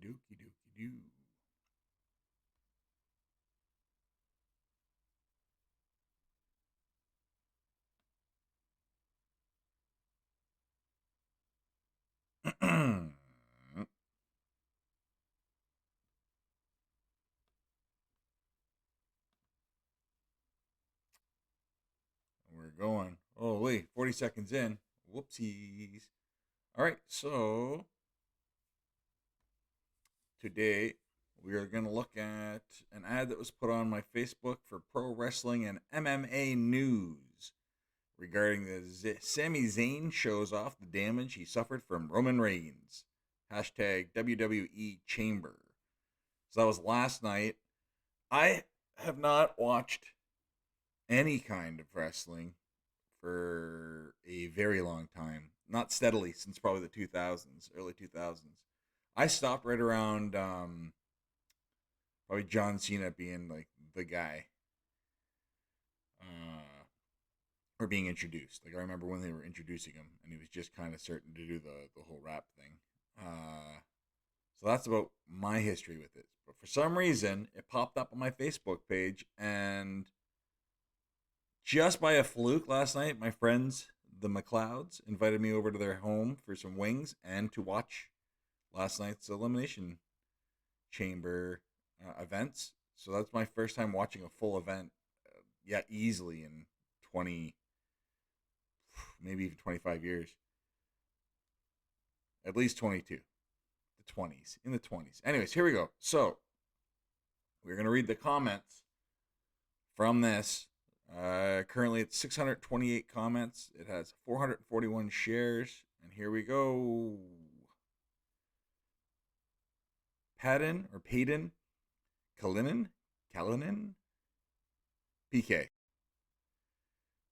Dookie dookie doo. We're going. Oh, wait, 40 seconds in. Whoopsies. All right, so today we are going to look at an ad that was put on my Facebook for pro wrestling and MMA news regarding the Sami Zayn shows off the damage he suffered from Roman Reigns. Hashtag WWE Chamber. So that was last night. I have not watched any kind of wrestling for a very long time. Not steadily since probably the 2000s, early 2000s. I stopped right around probably John Cena being like the guy, or being introduced. Like I remember when they were introducing him, and he was just kind of starting to do the whole rap thing. So that's about my history with it. But for some reason, it popped up on my Facebook page, and just by a fluke last night, my friends, the McLeods, invited me over to their home for some wings and to watch last night's Elimination Chamber events. So that's my first time watching a full event, yeah, easily in 20, maybe even 25 years. At least 22. The 20s. In the 20s. Anyways, here we go. So, we're going to read the comments from this. Currently, it's 628 comments. It has 441 shares. And here we go. Payton, Kalinin, PK.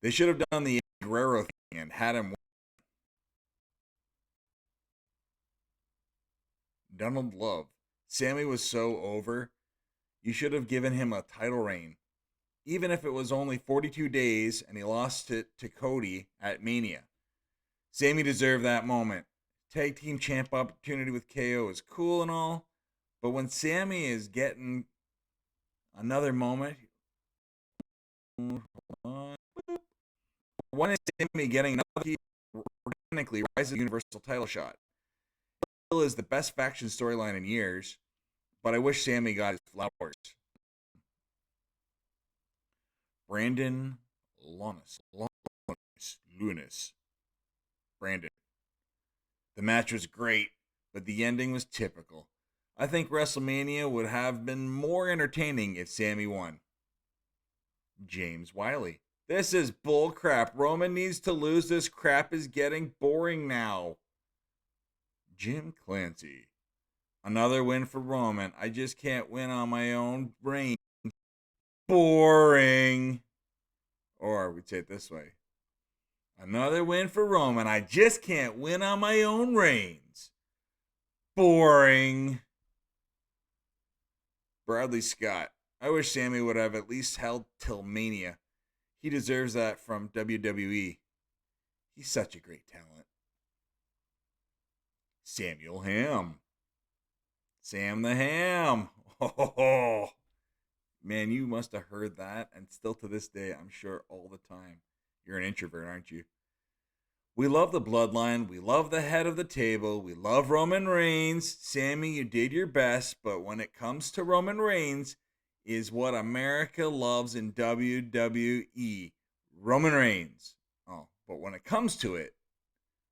They should have done the Guerrero thing and had him win. Donald Love. Sami was so over. You should have given him a title reign. Even if it was only 42 days and he lost it to Cody at Mania. Sami deserved that moment. Tag team champ opportunity with KO is cool and all, but when Sami is getting another moment, when is Sami getting another key organically rises Universal title shot? It still is the best faction storyline in years, but I wish Sami got his flowers. Brandon Lunas. Brandon. The match was great, but the ending was typical. I think WrestleMania would have been more entertaining if Sami won. James Wiley. This is bullcrap. Roman needs to lose. This crap is getting boring now. Jim Clancy. Another win for Roman. I just can't win on my own brain. Boring. Or we'd say it this way. Another win for Roman. I just can't win on my own reigns. Boring. Bradley Scott. I wish Sami would have at least held till Mania. He deserves that from WWE. He's such a great talent. Samuel Ham. Sam the Ham. Oh, man, you must have heard that, and still to this day, I'm sure all the time. You're an introvert, aren't you? We love the bloodline. We love the head of the table. We love Roman Reigns. Sami, you did your best, but when it comes to Roman Reigns, is what America loves in WWE. Roman Reigns. Oh, but when it comes to it,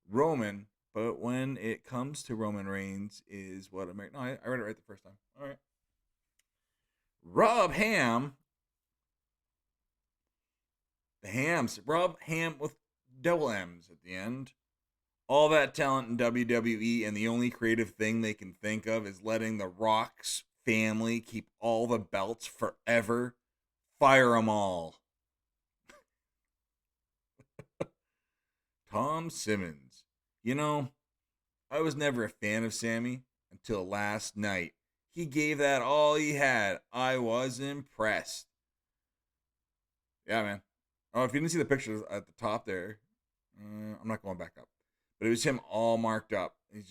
Roman. But when it comes to Roman Reigns, is what America. No, I read it right the first time. All right. Rob Ham. The Hams. Rob Ham with double M's at the end. All that talent in WWE, and the only creative thing they can think of is letting the Rock's family keep all the belts forever. Fire them all. Tom Simmons. You know, I was never a fan of Sami until last night. He gave that all he had. I was impressed. Yeah, man. Oh, if you didn't see the pictures at the top there, I'm not going back up. but it was him all marked up. He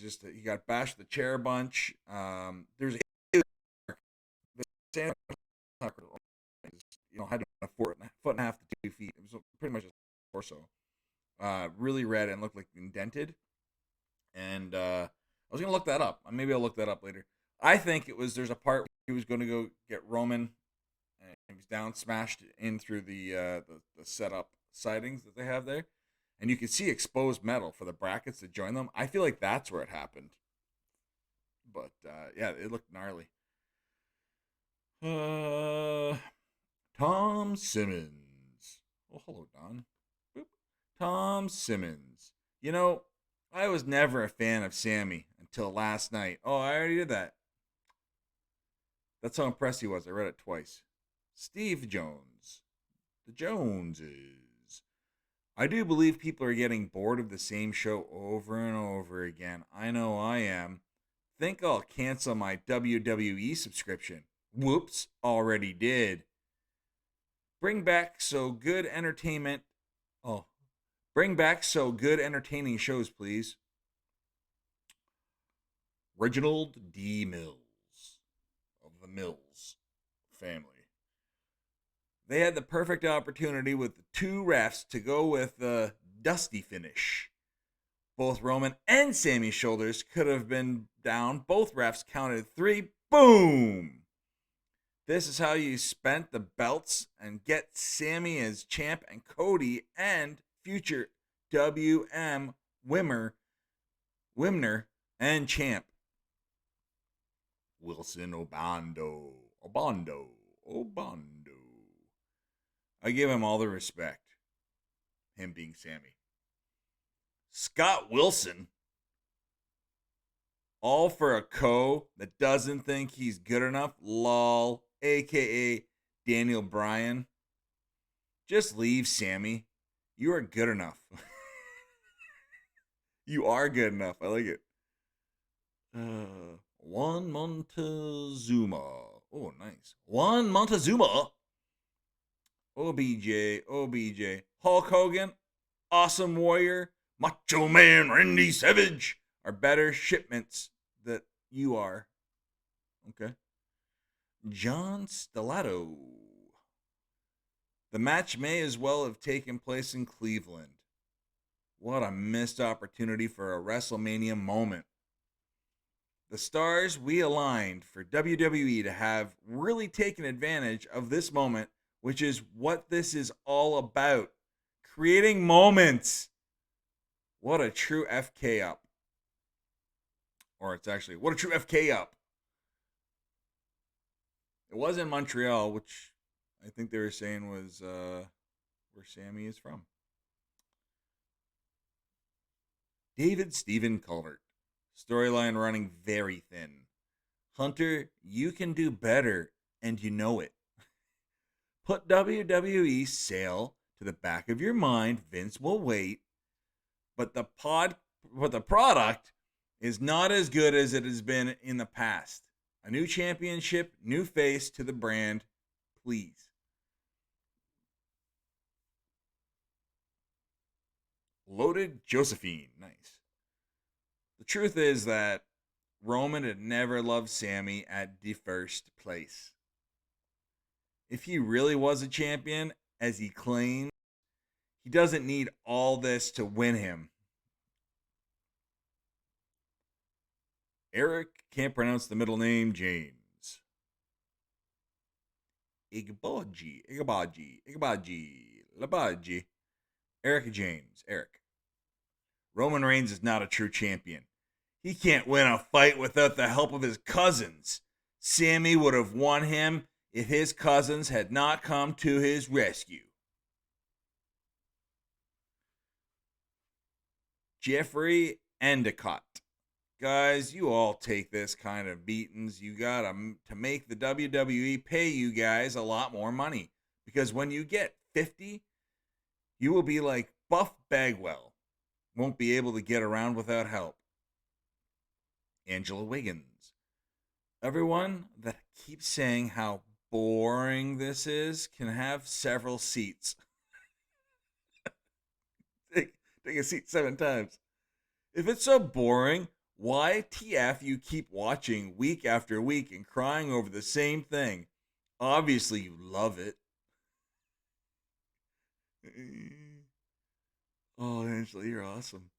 got bashed with the chair a bunch. There's a had a foot and a half to 2 feet. It was pretty much a torso. Really red and looked like indented. And I was gonna look that up. Maybe I'll look that up later. I think there's a part where he was going to go get Roman, and he was down, smashed in through the setup sidings that they have there, and you can see exposed metal for the brackets to join them. I feel like that's where it happened. But yeah, it looked gnarly. Tom Simmons. Oh, hello, Don. Boop. Tom Simmons. I was never a fan of Sami until last night. Oh, I already did that. That's how impressed he was. I read it twice. Steve Jones. The Joneses. I do believe people are getting bored of the same show over and over again. I know I am. Think I'll cancel my WWE subscription. Whoops, already did. Bring back so good entertainment. Oh, bring back so good entertaining shows, please. Reginald D. Mills of the Mills family. They had the perfect opportunity with the two refs to go with the dusty finish. Both Roman and Sami's shoulders could have been down. Both refs counted 3. Boom! This is how you spent the belts and get Sami as champ and Cody and future WM Wimmer and champ. Wilson Obando. I give him all the respect. Him being Sami. Scott Wilson. All for a that doesn't think he's good enough. Lol. A.K.A. Daniel Bryan. Just leave, Sami. You are good enough. You are good enough. I like it. Juan Montezuma. Oh, nice. Juan Montezuma. OBJ. Hulk Hogan. Awesome Warrior. Macho Man Randy Savage are better shipments that you are. Okay. John Stellato. The match may as well have taken place in Cleveland. What a missed opportunity for a WrestleMania moment. The stars we aligned for WWE to have really taken advantage of this moment, which is what this is all about. Creating moments. What a true FK up. Or it's actually, what a true FK up. It was in Montreal, which I think they were saying was where Sami is from. David Stephen Culvert. Storyline running very thin. Hunter, you can do better, and you know it. Put WWE sale to the back of your mind. Vince will wait. But the product is not as good as it has been in the past. A new championship, new face to the brand, please. Loaded Josephine, nice. The truth is that Roman had never loved Sami at the first place. If he really was a champion, as he claims, he doesn't need all this to win him. Eric can't pronounce the middle name, James. Igbaji. Eric James. Eric. Roman Reigns is not a true champion. He can't win a fight without the help of his cousins. Sami would have won him if his cousins had not come to his rescue. Jeffrey Endicott. Guys, you all take this kind of beatings. You got to make the WWE pay you guys a lot more money. Because when you get 50, you will be like Buff Bagwell. Won't be able to get around without help. Angela Wiggins. Everyone that keeps saying how boring this is can have several seats. Take a seat 7 times. If it's so boring, why TF you keep watching week after week and crying over the same thing? Obviously, you love it. Oh, Angela, you're awesome.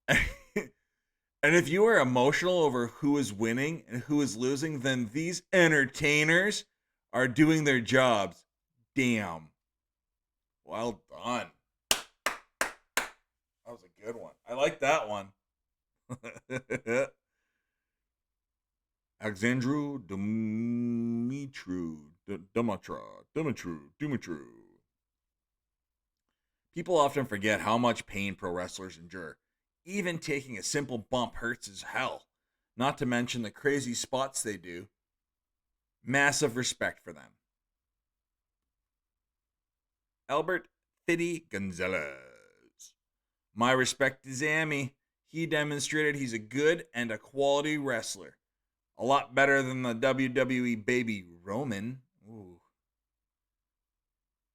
And if you are emotional over who is winning and who is losing, then these entertainers are doing their jobs. Damn. Well done. That was a good one. I like that one. Alexandru Dumitru. People often forget how much pain pro wrestlers endure. Even taking a simple bump hurts as hell. Not to mention the crazy spots they do. Massive respect for them. Albert Fiddy Gonzalez. My respect to Sami. He demonstrated he's a good and a quality wrestler. A lot better than the WWE baby Roman. Ooh.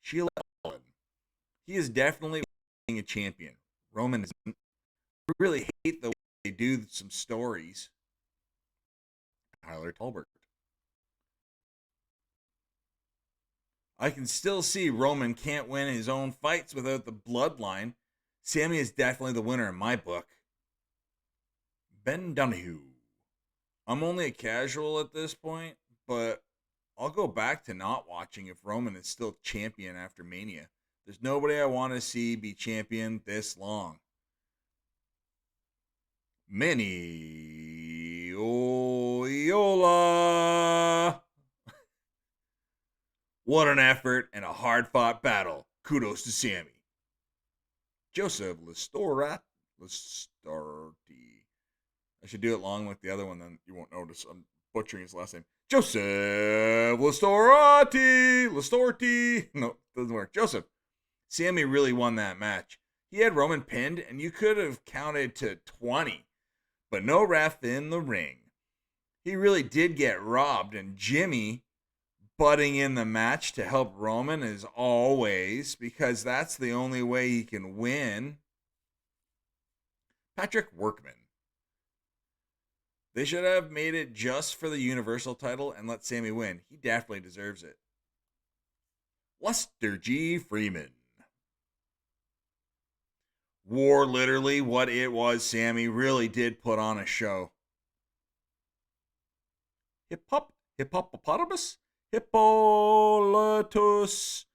Sheila Allen. He is definitely being a champion. Roman is. I really hate the way they do some stories. Tyler Tolbert. I can still see Roman can't win his own fights without the bloodline. Sami is definitely the winner in my book. Ben Donahue. I'm only a casual at this point, but I'll go back to not watching if Roman is still champion after Mania. There's nobody I want to see be champion this long. Minnie Oyola. What an effort and a hard fought battle. Kudos to Sami. Joseph Listorati. I should do it long like the other one, then you won't notice I'm butchering his last name. Joseph Listorati. No, doesn't work. Joseph. Sami really won that match. He had Roman pinned, and you could have counted to 20, but no ref in the ring. He really did get robbed, and Jimmy butting in the match to help Roman as always, because that's the only way he can win. Patrick Workman. They should have made it just for the Universal title and let Sami win. He definitely deserves it. Lester G. Freeman. War literally what it was. Sami really did put on a show. Hippopotamus? Hippolytus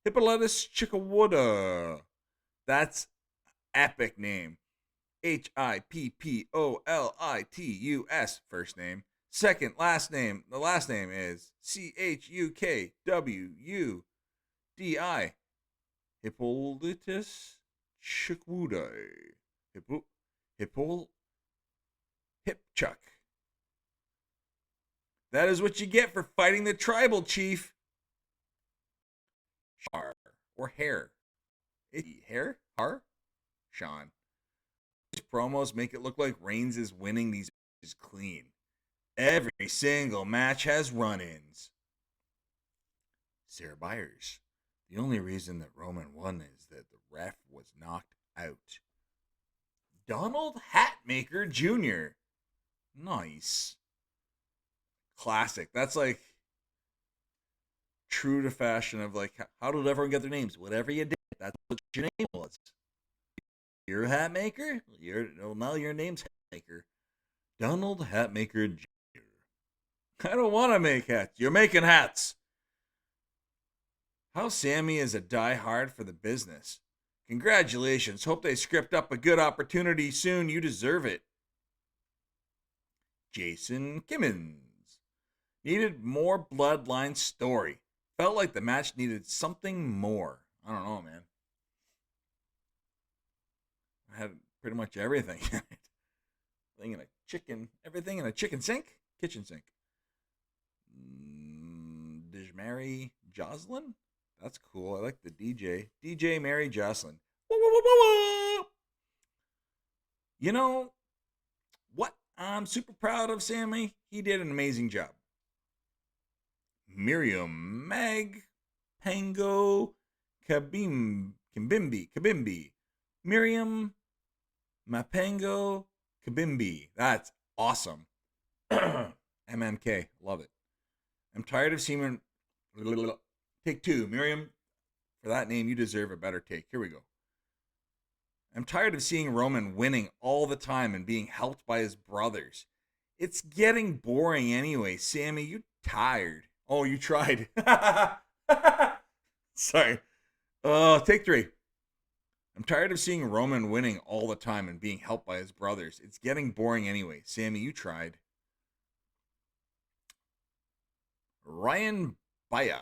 Chickawooda. That's epic name. Hippolytus first name. Second last name. The last name is Chukwudi. Hippolytus Chickawooda. Hipchuck. That is what you get for fighting the tribal chief. Har or hair. Hair? Har? Sean. These promos make it look like Reigns is winning these matches clean. Every single match has run-ins. Sarah Byers. The only reason that Roman won is that the ref was knocked out. Donald Hatmaker Jr. Nice. Classic. That's like true to fashion of like, how did everyone get their names? Whatever you did, that's what your name was. You're a hat maker? Now your name's Hatmaker. Donald Hatmaker Jr. I don't want to make hats. You're making hats. How Sami is a diehard for the business. Congratulations. Hope they script up a good opportunity soon. You deserve it. Jason Kimmins. Needed more bloodline story. Felt like the match needed something more. I don't know, man. I had pretty much everything in it. Everything in a chicken sink? Kitchen sink. Mary Jocelyn? That's cool. I like the DJ. DJ Mary Jocelyn. You know what? I'm super proud of Sami. He did an amazing job. Miriam Mag Pango Kabimbi. Miriam Mapengo Kabimbi. That's awesome. MMK. Love it. I'm tired of seeing. Take two. Miriam, for that name, you deserve a better take. Here we go. I'm tired of seeing Roman winning all the time and being helped by his brothers. It's getting boring anyway. Sami, you tired. Oh, you tried. Sorry. Take three. I'm tired of seeing Roman winning all the time and being helped by his brothers. It's getting boring anyway. Sami, you tried. Ryan Baya.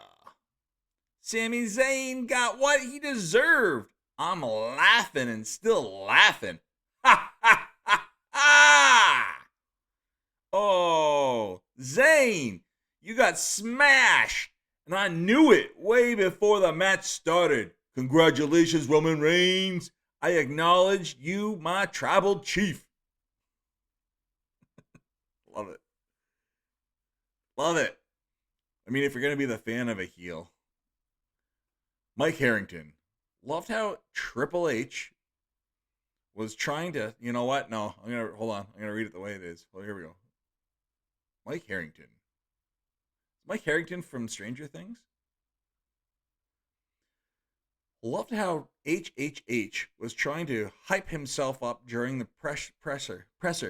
Sami Zayn got what he deserved. I'm laughing and still laughing. Ha ha ha ha! Oh, Zayn, you got smashed. And I knew it way before the match started. Congratulations, Roman Reigns. I acknowledge you, my tribal chief. Love it. Love it. I mean, if you're going to be the fan of a heel. Mike Harrington. Loved how Triple H was trying to, you know what? No, hold on. I'm going to read it the way it is. Well, here we go. Mike Harrington. Mike Harrington from Stranger Things? Loved how HHH was trying to hype himself up during the presser.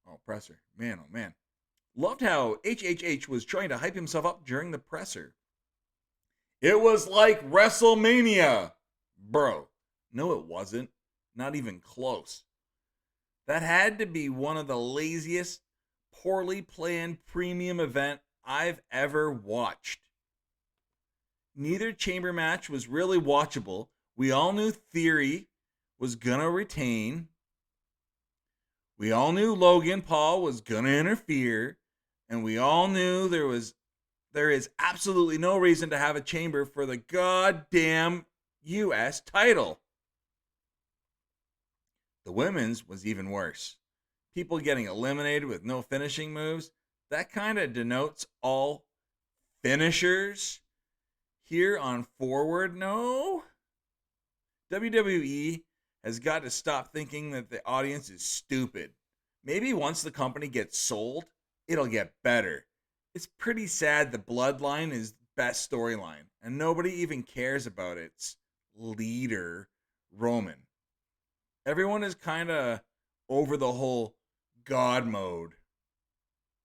Oh, presser. Man, oh man. Loved how HHH was trying to hype himself up during the presser. It was like WrestleMania. Bro, no it wasn't. Not even close. That had to be one of the laziest, poorly planned premium event I've ever watched. Neither chamber match was really watchable. We all knew Theory was gonna retain. We all knew Logan Paul was gonna interfere. And we all knew there is absolutely no reason to have a chamber for the goddamn US title. The women's was even worse. People getting eliminated with no finishing moves. That kind of denotes all finishers here on Forward. No. WWE has got to stop thinking that the audience is stupid. Maybe once the company gets sold, it'll get better. It's pretty sad the Bloodline is the best storyline, and nobody even cares about its leader, Roman. Everyone is kind of over the whole God mode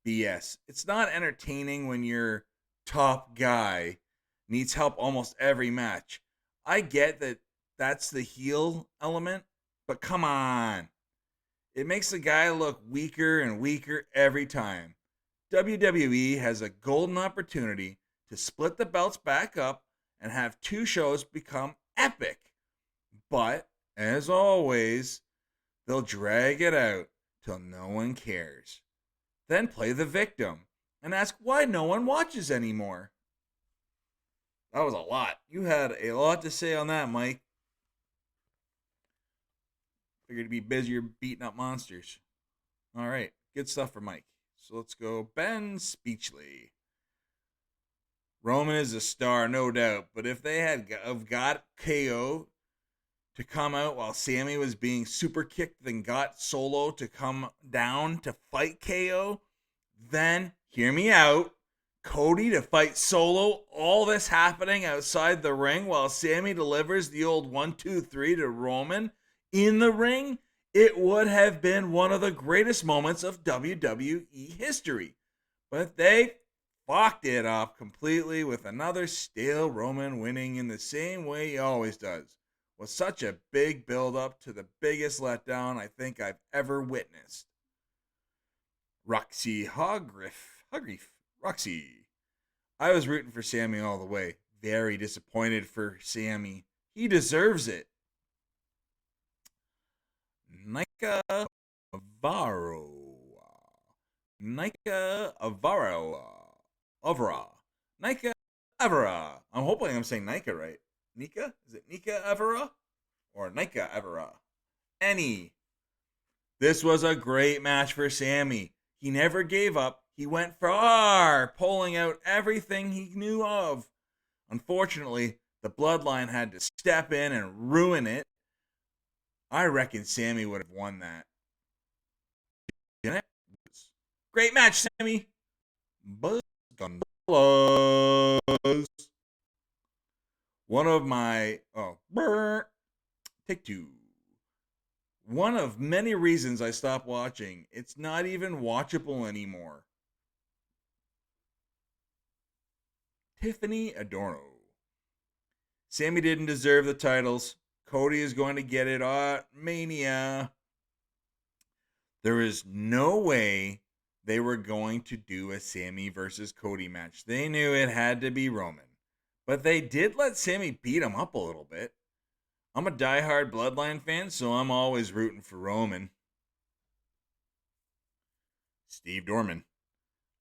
BS. It's not entertaining when your top guy needs help almost every match. I get that that's the heel element, but come on. It makes the guy look weaker and weaker every time. WWE has a golden opportunity to split the belts back up and have two shows become epic. But, as always, they'll drag it out till no one cares. Then play the victim and ask why no one watches anymore. That was a lot. You had a lot to say on that, Mike. Figured to be busier beating up monsters. All right, good stuff for Mike. So let's go Ben Speechley. Roman is a star, no doubt, but if they had got KO to come out while Sami was being super kicked, then got Solo to come down to fight KO, then, hear me out, Cody to fight Solo, all this happening outside the ring while Sami delivers the old 1-2-3 to Roman in the ring, it would have been one of the greatest moments of WWE history. But they fucked it up completely with another stale Roman winning in the same way he always does. Was such a big build-up to the biggest letdown I think I've ever witnessed. Roxy Hogriff. Roxy. I was rooting for Sami all the way. Very disappointed for Sami. He deserves it. Nika Avaro. Nika Avara. Nika Avara. I'm hoping I'm saying Nika right. Nika? Is it Nika Avara? Or Nika Avara? Any. This was a great match for Sami. He never gave up. He went far, pulling out everything he knew of. Unfortunately, the Bloodline had to step in and ruin it. I reckon Sami would have won that. Great match, Sami. Buzz Gonzalez. One of my take two. One of many reasons I stopped watching. It's not even watchable anymore. Tiffany Adorno. Sami didn't deserve the titles. Cody is going to get it at Mania. There is no way they were going to do a Sami versus Cody match. They knew it had to be Roman. But they did let Sami beat him up a little bit. I'm a diehard Bloodline fan, so I'm always rooting for Roman. Steve Dorman.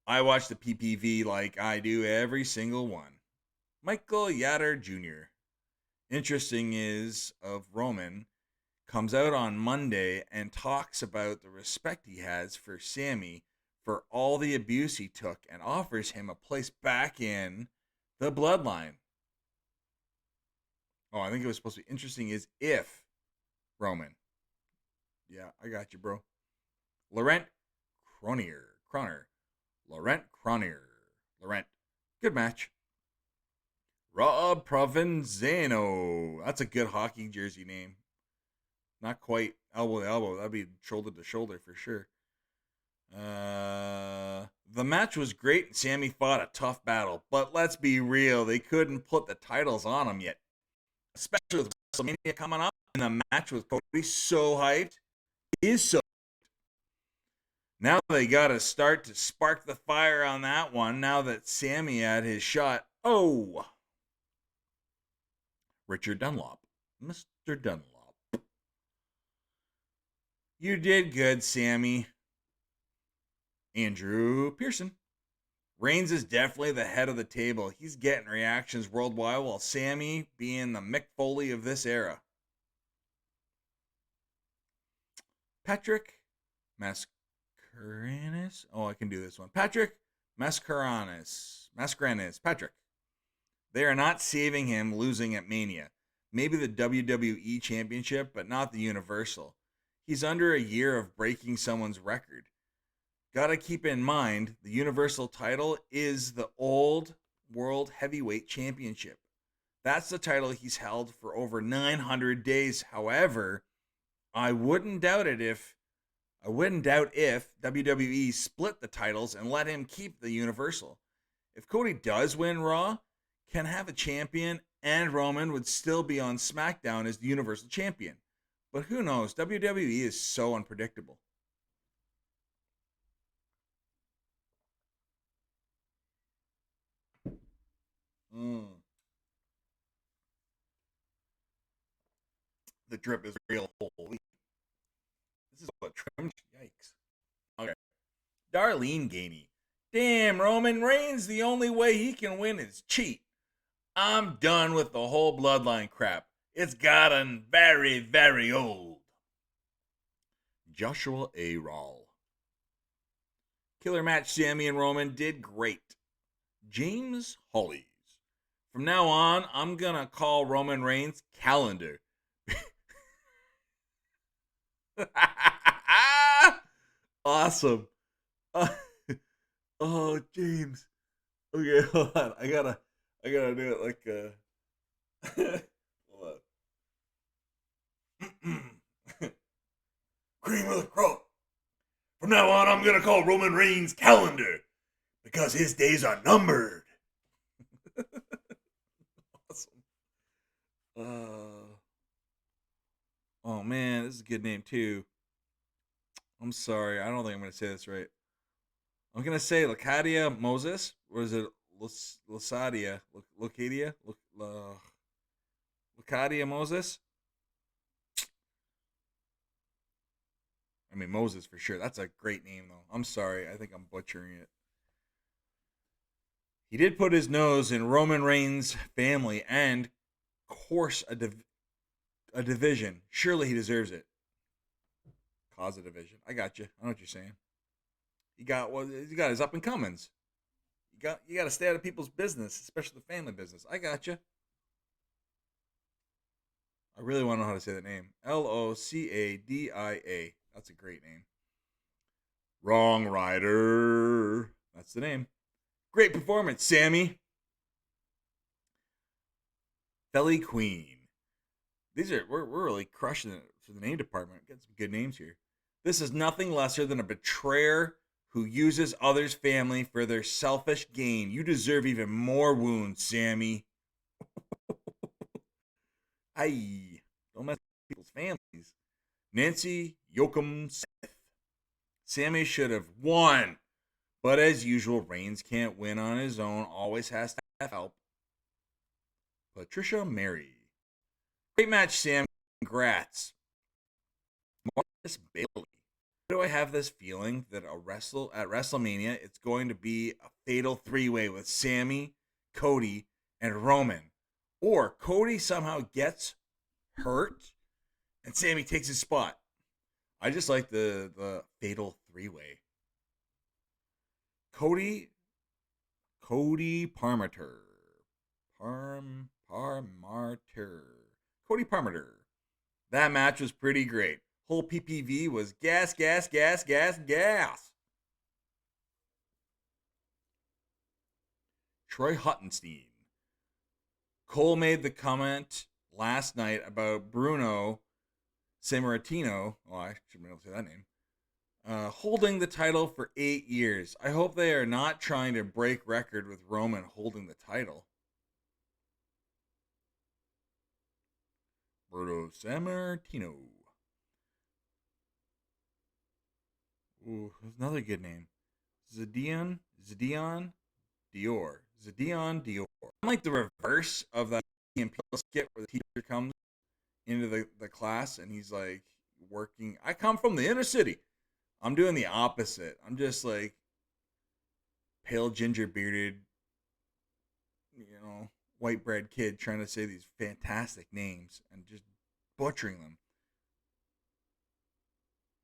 I watch the PPV like I do every single one. Michael Yatter Jr. Interesting is of Roman comes out on Monday and talks about the respect he has for Sami for all the abuse he took and offers him a place back in the Bloodline. Oh, I think it was supposed to be interesting is if Roman. Yeah, I got you, bro. Laurent Cronier. Laurent Cronier. Laurent. Good match. Rob Provenzano. That's a good hockey jersey name. Not quite elbow to elbow. That'd be shoulder to shoulder for sure. The match was great and Sami fought a tough battle. But let's be real. They couldn't put the titles on him yet. Especially with WrestleMania coming up. And the match with Cody so hyped. Is so. Now they got to start to spark the fire on that one. Now that Sami had his shot. Oh. Richard Dunlop. Mr. Dunlop. You did good, Sami. Andrew Pearson. Reigns is definitely the head of the table. He's getting reactions worldwide while Sami being the Mick Foley of this era. Patrick Mascarenas. Oh, I can do this one. Patrick Mascarenas. Patrick. They are not saving him losing at Mania. Maybe the WWE Championship, but not the Universal. He's under a year of breaking someone's record. Gotta keep in mind, the Universal title is the old World Heavyweight Championship. That's the title he's held for over 900 days. However, I wouldn't doubt if WWE split the titles and let him keep the Universal. If Cody does win Raw, can have a champion, and Roman would still be on SmackDown as the Universal Champion. But who knows? WWE is so unpredictable. The drip is real. Holy. This is a trim. Yikes. Okay. Darlene Ganey. Damn, Roman Reigns, the only way he can win is cheat. I'm done with the whole bloodline crap. It's gotten very, very old. Joshua A. Rawl. Killer match Sami and Roman did great. James Hollies. From now on, I'm going to call Roman Reigns Calendar. Awesome. Oh, James. Okay, hold on. I gotta do it like hold on. Cream of the crop. From now on, I'm gonna call Roman Reigns Calendar because his days are numbered. Awesome. Oh man, this is a good name too. I'm sorry, I don't think I'm gonna say this right. I'm gonna say Lacadia Moses, or is it Lacadia? Lacadia Moses? I mean Moses for sure. That's a great name though. I'm sorry, I think I'm butchering it. He did put his nose in Roman Reigns' family and course a division. Surely he deserves it. Cause a division. I got you. I know what you're saying. You got his up and comings. You got to stay out of people's business, especially the family business. I got you. I really want to know how to say that name. Locadia. That's a great name. Wrong Rider. That's the name. Great performance, Sami. Felly Queen. We're really crushing it for the name department. Got some good names here. This is nothing lesser than a betrayer who uses others' family for their selfish gain. You deserve even more wounds, Sami. Aye. Don't mess with people's families. Nancy Yoakum Smith. Sami should have won. But as usual, Reigns can't win on his own. Always has to have help. Patricia Mary. Great match, Sam. Congrats. Marcus Bailey. Why do I have this feeling that at WrestleMania it's going to be a fatal three-way with Sami, Cody, and Roman? Or Cody somehow gets hurt and Sami takes his spot. I just like the fatal three-way. Cody Parmenter. Cody Parmenter. That match was pretty great. Whole PPV was gas. Troy Huttenstein. Cole made the comment last night about Bruno Sammartino. Oh, I should be able to say that name. Holding the title for 8 years. I hope they are not trying to break record with Roman holding the title. Bruno Sammartino. Ooh, there's another good name. Zedion Dior. I'm like the reverse of that skit where the teacher comes into the class and he's like working. I come from the inner city. I'm doing the opposite. I'm just like pale ginger bearded, white bread kid trying to say these fantastic names and just butchering them.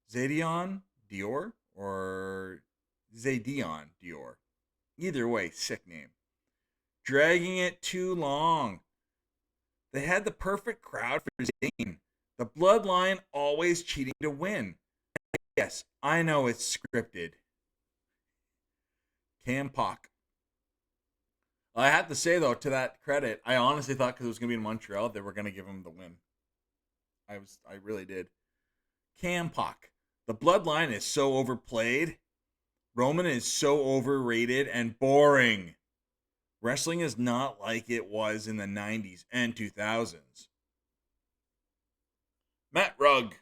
Zedion Dior or Zedion Dior. Either way, sick name. Dragging it too long. They had the perfect crowd for Zayn. The bloodline always cheating to win. Yes, I know it's scripted. Cam Pock. I have to say, though, to that credit, I honestly thought because it was going to be in Montreal, they were going to give him the win. I really did. Cam Pock. The bloodline is so overplayed. Roman is so overrated and boring. Wrestling is not like it was in the 90s and 2000s. Matt Rugg.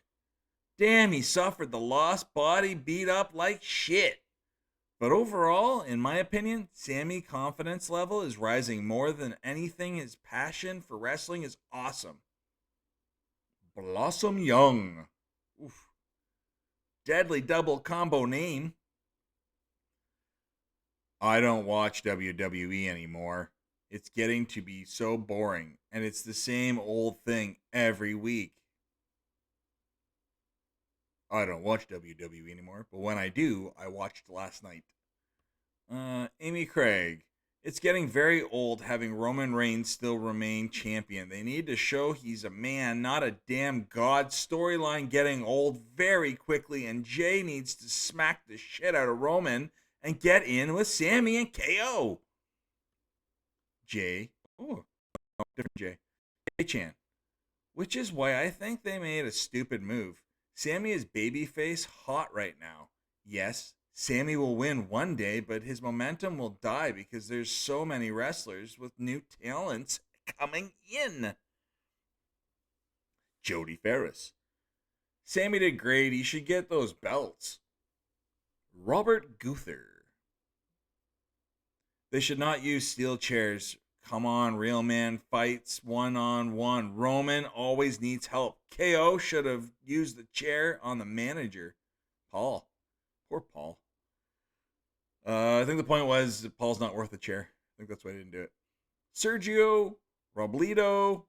Damn, he suffered the loss, body beat up like shit. But overall, in my opinion, Sami's confidence level is rising more than anything. His passion for wrestling is awesome. Blossom Young. Oof. Deadly double combo name. I don't watch WWE anymore. It's getting to be so boring, and it's the same old thing every week. I don't watch WWE anymore, but when I do, I watched last night. Amy Craig. It's getting very old having Roman Reigns still remain champion. They need to show he's a man, not a damn god. Storyline getting old very quickly, and Jay needs to smack the shit out of Roman and get in with Sami and KO. Jay. Oh, different Jay. Jay-chan. Which is why I think they made a stupid move. Sami is babyface hot right now. Yes, Sami will win one day, but his momentum will die because there's so many wrestlers with new talents coming in. Jody Ferris. Sami did great. He should get those belts. Robert Guther. They should not use steel chairs. Come on, real man fights one-on-one. Roman always needs help. KO should have used the chair on the manager. Paul. Poor Paul. I think the point was that Paul's not worth the chair. I think that's why I didn't do it. Sergio Robledo.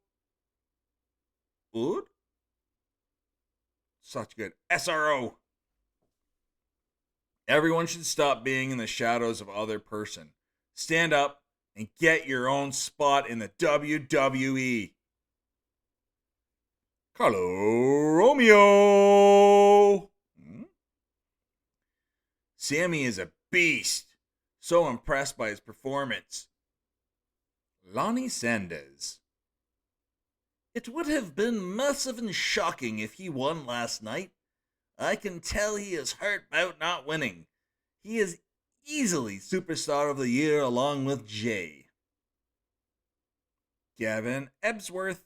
Oud? Such good. SRO. Everyone should stop being in the shadows of other person. Stand up and get your own spot in the WWE. Carlo Romeo. Sami is a beast. So impressed by his performance. Lonnie Sanders. It would have been massive and shocking if he won last night. I can tell he is hurt about not winning. He is easily Superstar of the Year along with Jay. Gavin Ebsworth.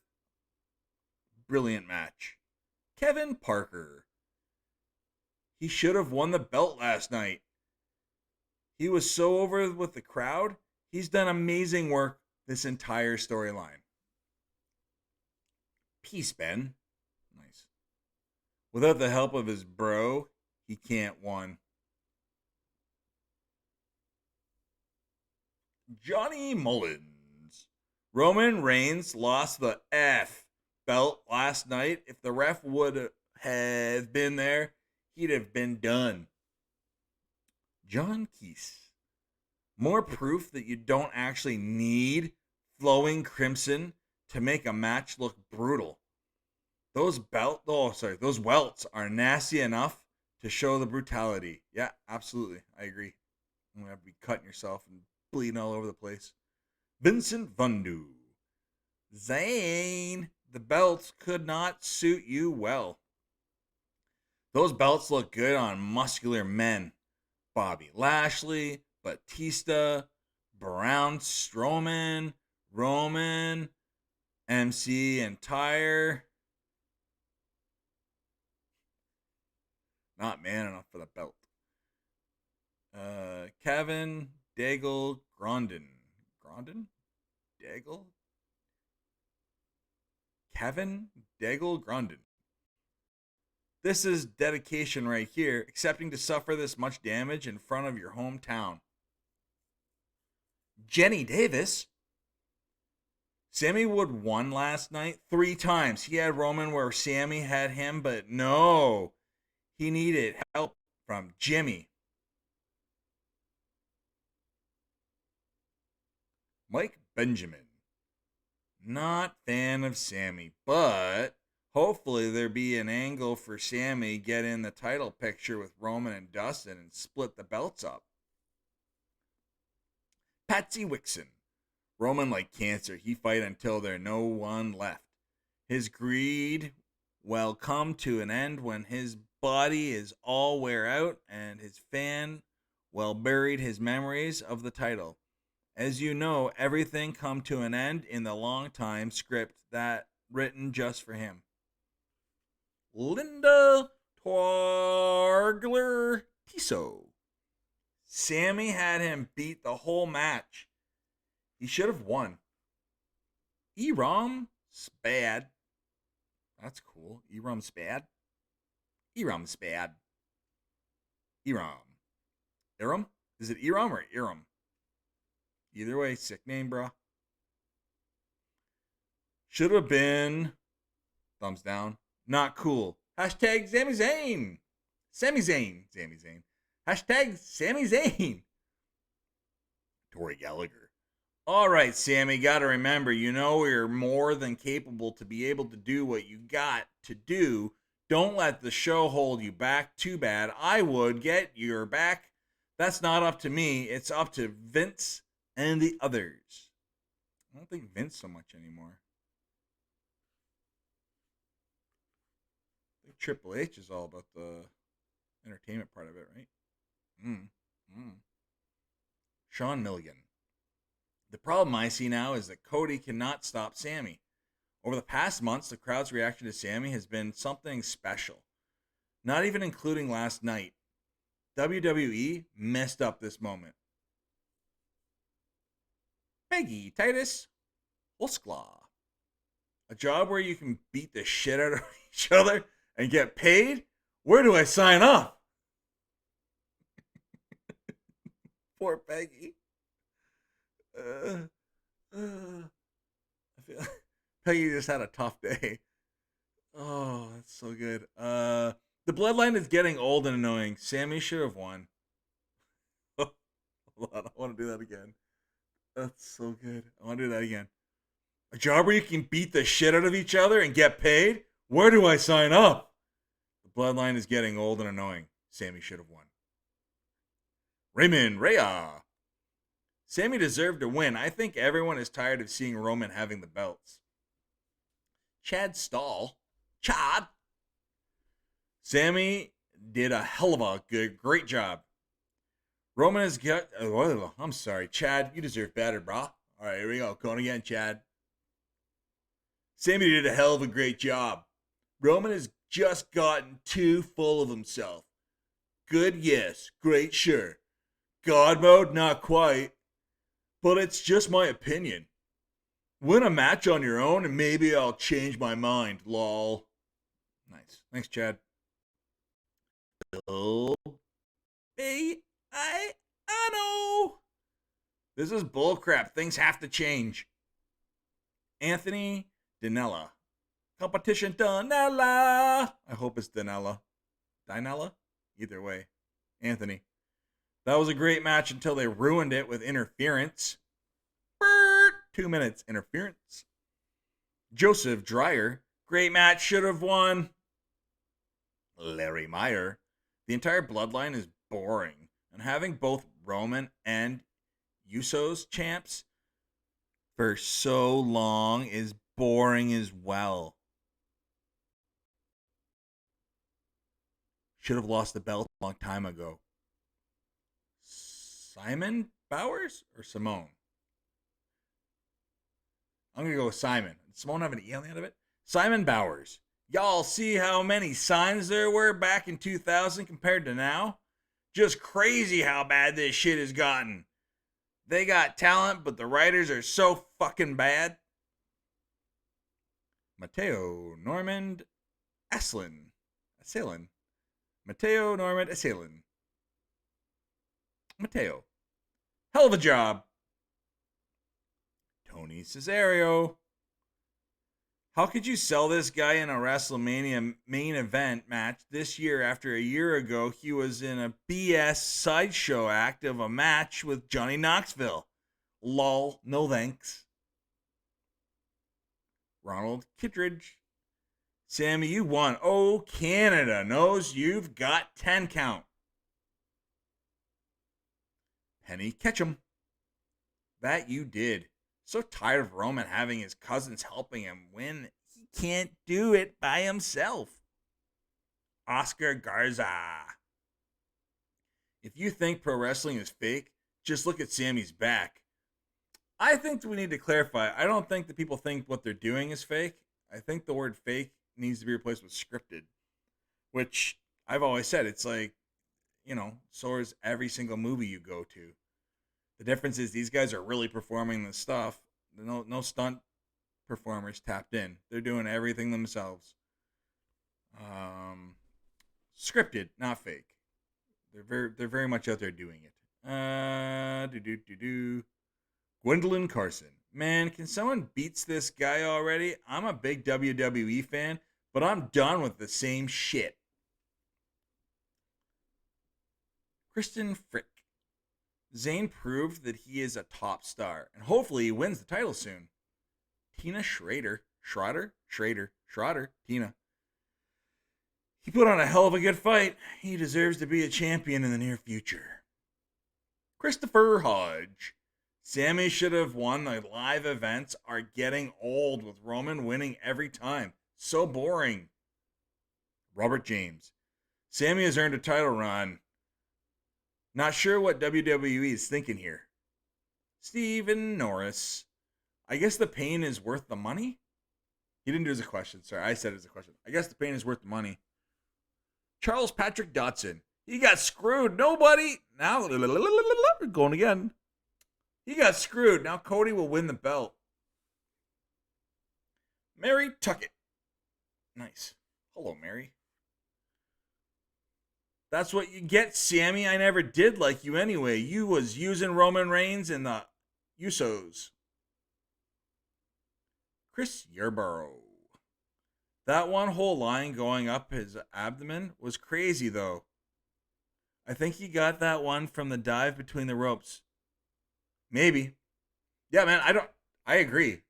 Brilliant match. Kevin Parker. He should have won the belt last night. He was so over with the crowd. He's done amazing work this entire storyline. Peace, Ben. Nice. Without the help of his bro, he can't win. Johnny Mullins. Roman Reigns lost the F belt last night. If the ref would have been there, he'd have been done. John Keese. More proof that you don't actually need flowing crimson to make a match look brutal. Those welts are nasty enough to show the brutality. Yeah, absolutely. I agree. I'm going to be cutting yourself and bleeding all over the place. Vincent Vandu. Zane, the belts could not suit you well. Those belts look good on muscular men. Bobby Lashley, Batista, Braun Strowman, Roman, MC and Tyre. Not man enough for the belt. Kevin Daigle Grondin. Daigle? Kevin Daigle Grondin. This is dedication right here, accepting to suffer this much damage in front of your hometown. Jenny Davis. Sami Wood won last night 3 times. He had Roman where Sami had him, but no. He needed help from Jimmy. Mike Benjamin. Not fan of Sami, but hopefully there be an angle for Sami get in the title picture with Roman and Dustin and split the belts up. Patsy Wixon. Roman like cancer. He fight until there no one left. His greed will come to an end when his body is all wear out and his fan well buried his memories of the title. As you know, everything come to an end in the long time script that written just for him. Linda Twargler Tiso. Sami had him beat the whole match. He should have won. Eram Spad. That's cool. Eram Spad. Eram Spad. Eram. Eram? Is it Eram or Eram? Either way, sick name, bro. Should have been. Thumbs down. Not cool. Hashtag Sami Zayn. Sami Zayn. Sami Zayn. Hashtag Sami Zayn. Tori Gallagher. All right, Sami, got to remember, you know you're more than capable to be able to do what you got to do. Don't let the show hold you back. Too bad. I would get your back. That's not up to me. It's up to Vince and the others. I don't think Vince so much anymore. I think Triple H is all about the entertainment part of it, right? Sean Milligan. The problem I see now is that Cody cannot stop Sami. Over the past months, the crowd's reaction to Sami has been something special. Not even including last night. WWE messed up this moment. Peggy Titus Wolfsklaw. A job where you can beat the shit out of each other and get paid? Where do I sign up? Poor Peggy. I feel like Peggy just had a tough day. Oh, that's so good. The bloodline is getting old and annoying. Sami should have won. Hold on, I want to do that again. That's so good. I want to do that again. A job where you can beat the shit out of each other and get paid? Where do I sign up? The bloodline is getting old and annoying. Sami should have won. Raymond Rhea. Sami deserved to win. I think everyone is tired of seeing Roman having the belts. Chad Stahl. Chad. Sami did a hell of a great job. Roman has got. I'm sorry, Chad. You deserve better, brah. All right, here we go. Going again, Chad. Sami did a hell of a great job. Roman has just gotten too full of himself. Good, yes. Great, sure. God mode, not quite. But it's just my opinion. Win a match on your own and maybe I'll change my mind, lol. Nice. Thanks, Chad. Oh, hey, I know. This is bullcrap. Things have to change. Anthony Dinella. Competition Dinella. I hope it's Dinella. Dinella? Either way. Anthony. That was a great match until they ruined it with interference. 2 minutes interference. Joseph Dreyer. Great match. Should have won. Larry Meyer. The entire bloodline is boring. And having both Roman and Usos champs for so long is boring as well. Should have lost the belt a long time ago. Simon Bowers or Simone? I'm going to go with Simon. Did Simone have an E on the end of it? Simon Bowers. Y'all see how many signs there were back in 2000 compared to now? Just crazy how bad this shit has gotten. They got talent, but the writers are so fucking bad. Mateo Normand Asselin. Mateo Normand Asselin. Mateo. Hell of a job. Tony Cesario. How could you sell this guy in a WrestleMania main event match this year after a year ago he was in a BS sideshow act of a match with Johnny Knoxville? Lol, no thanks. Ronald Kittredge. Sami, you won. Oh, Canada knows you've got 10 count. Penny Ketchum. That you did. So tired of Roman having his cousins helping him win. He can't do it by himself. Oscar Garza. If you think pro wrestling is fake, just look at Sami's back. I think we need to clarify. I don't think that people think what they're doing is fake. I think the word fake needs to be replaced with scripted, which I've always said. It's like, so is every single movie you go to. The difference is these guys are really performing the stuff. No stunt performers tapped in. They're doing everything themselves. Scripted, not fake. They're very much out there doing it. Gwendolyn Carson. Man, can someone beats this guy already? I'm a big WWE fan, but I'm done with the same shit. Kristen Frick. Zayn proved that he is a top star, and hopefully he wins the title soon. Tina Schrader. Tina. He put on a hell of a good fight. He deserves to be a champion in the near future. Christopher Hodge. Sami should have won. The live events are getting old with Roman winning every time. So boring. Robert James. Sami has earned a title run. Not sure what WWE is thinking here. Stephen Norris. I guess the pain is worth the money? He didn't do it as a question. Sorry, I said it as a question. I guess the pain is worth the money. Charles Patrick Dotson. He got screwed. Nobody. Now, going again. He got screwed. Now Cody will win the belt. Mary Tuckett. Nice. Hello, Mary. That's what you get, Sami. I never did like you anyway. You was using Roman Reigns and the Usos. Chris Yarborough. That one whole line going up his abdomen was crazy, though. I think he got that one from the dive between the ropes. Maybe. Yeah, man, I agree.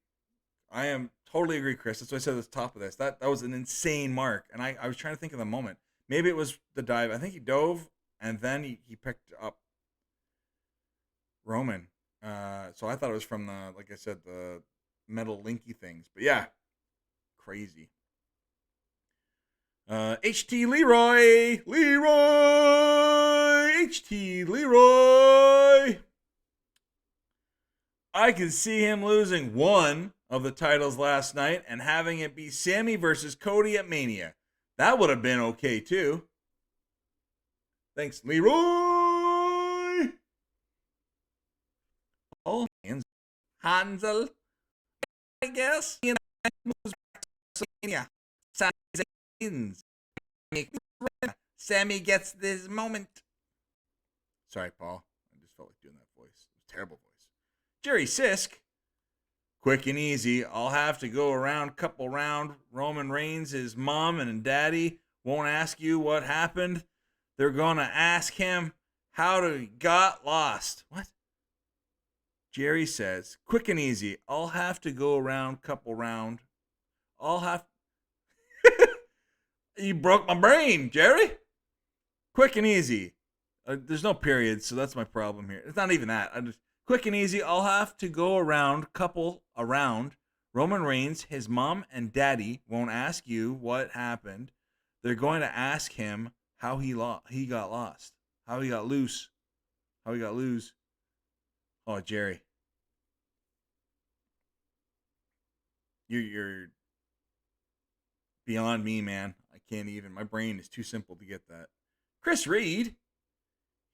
I am Totally agree, Chris. That's what I said at the top of this. That was an insane mark. And I was trying to think of the moment. Maybe it was the dive. I think he dove and then he picked up Roman. So I thought it was from the, like I said, the metal linky things. But yeah, crazy. HT Leroy! HT Leroy! I can see him losing one of the titles last night and having it be Sami versus Cody at Mania. That would have been okay too. Thanks, Leroy! Oh, Hansel, I guess. Moves back to Mania. Sami gets this moment. Sorry, Paul. I just felt like doing that voice. It was a terrible voice. Jerry Sisk. Quick and easy. I'll have to go around, couple round. Roman Reigns, his mom and daddy won't ask you what happened. They're going to ask him how he got lost. What? Jerry says, quick and easy. I'll have to go around, couple round. I'll have... You broke my brain, Jerry. Quick and easy. There's no period, so that's my problem here. It's not even that. Quick and easy. I'll have to go around, couple around. Roman Reigns, his mom and daddy won't ask you what happened. They're going to ask him how he got lost, how he got loose, how he got loose. Oh, Jerry, you're beyond me, man. I can't even. My brain is too simple to get that. Chris Reed,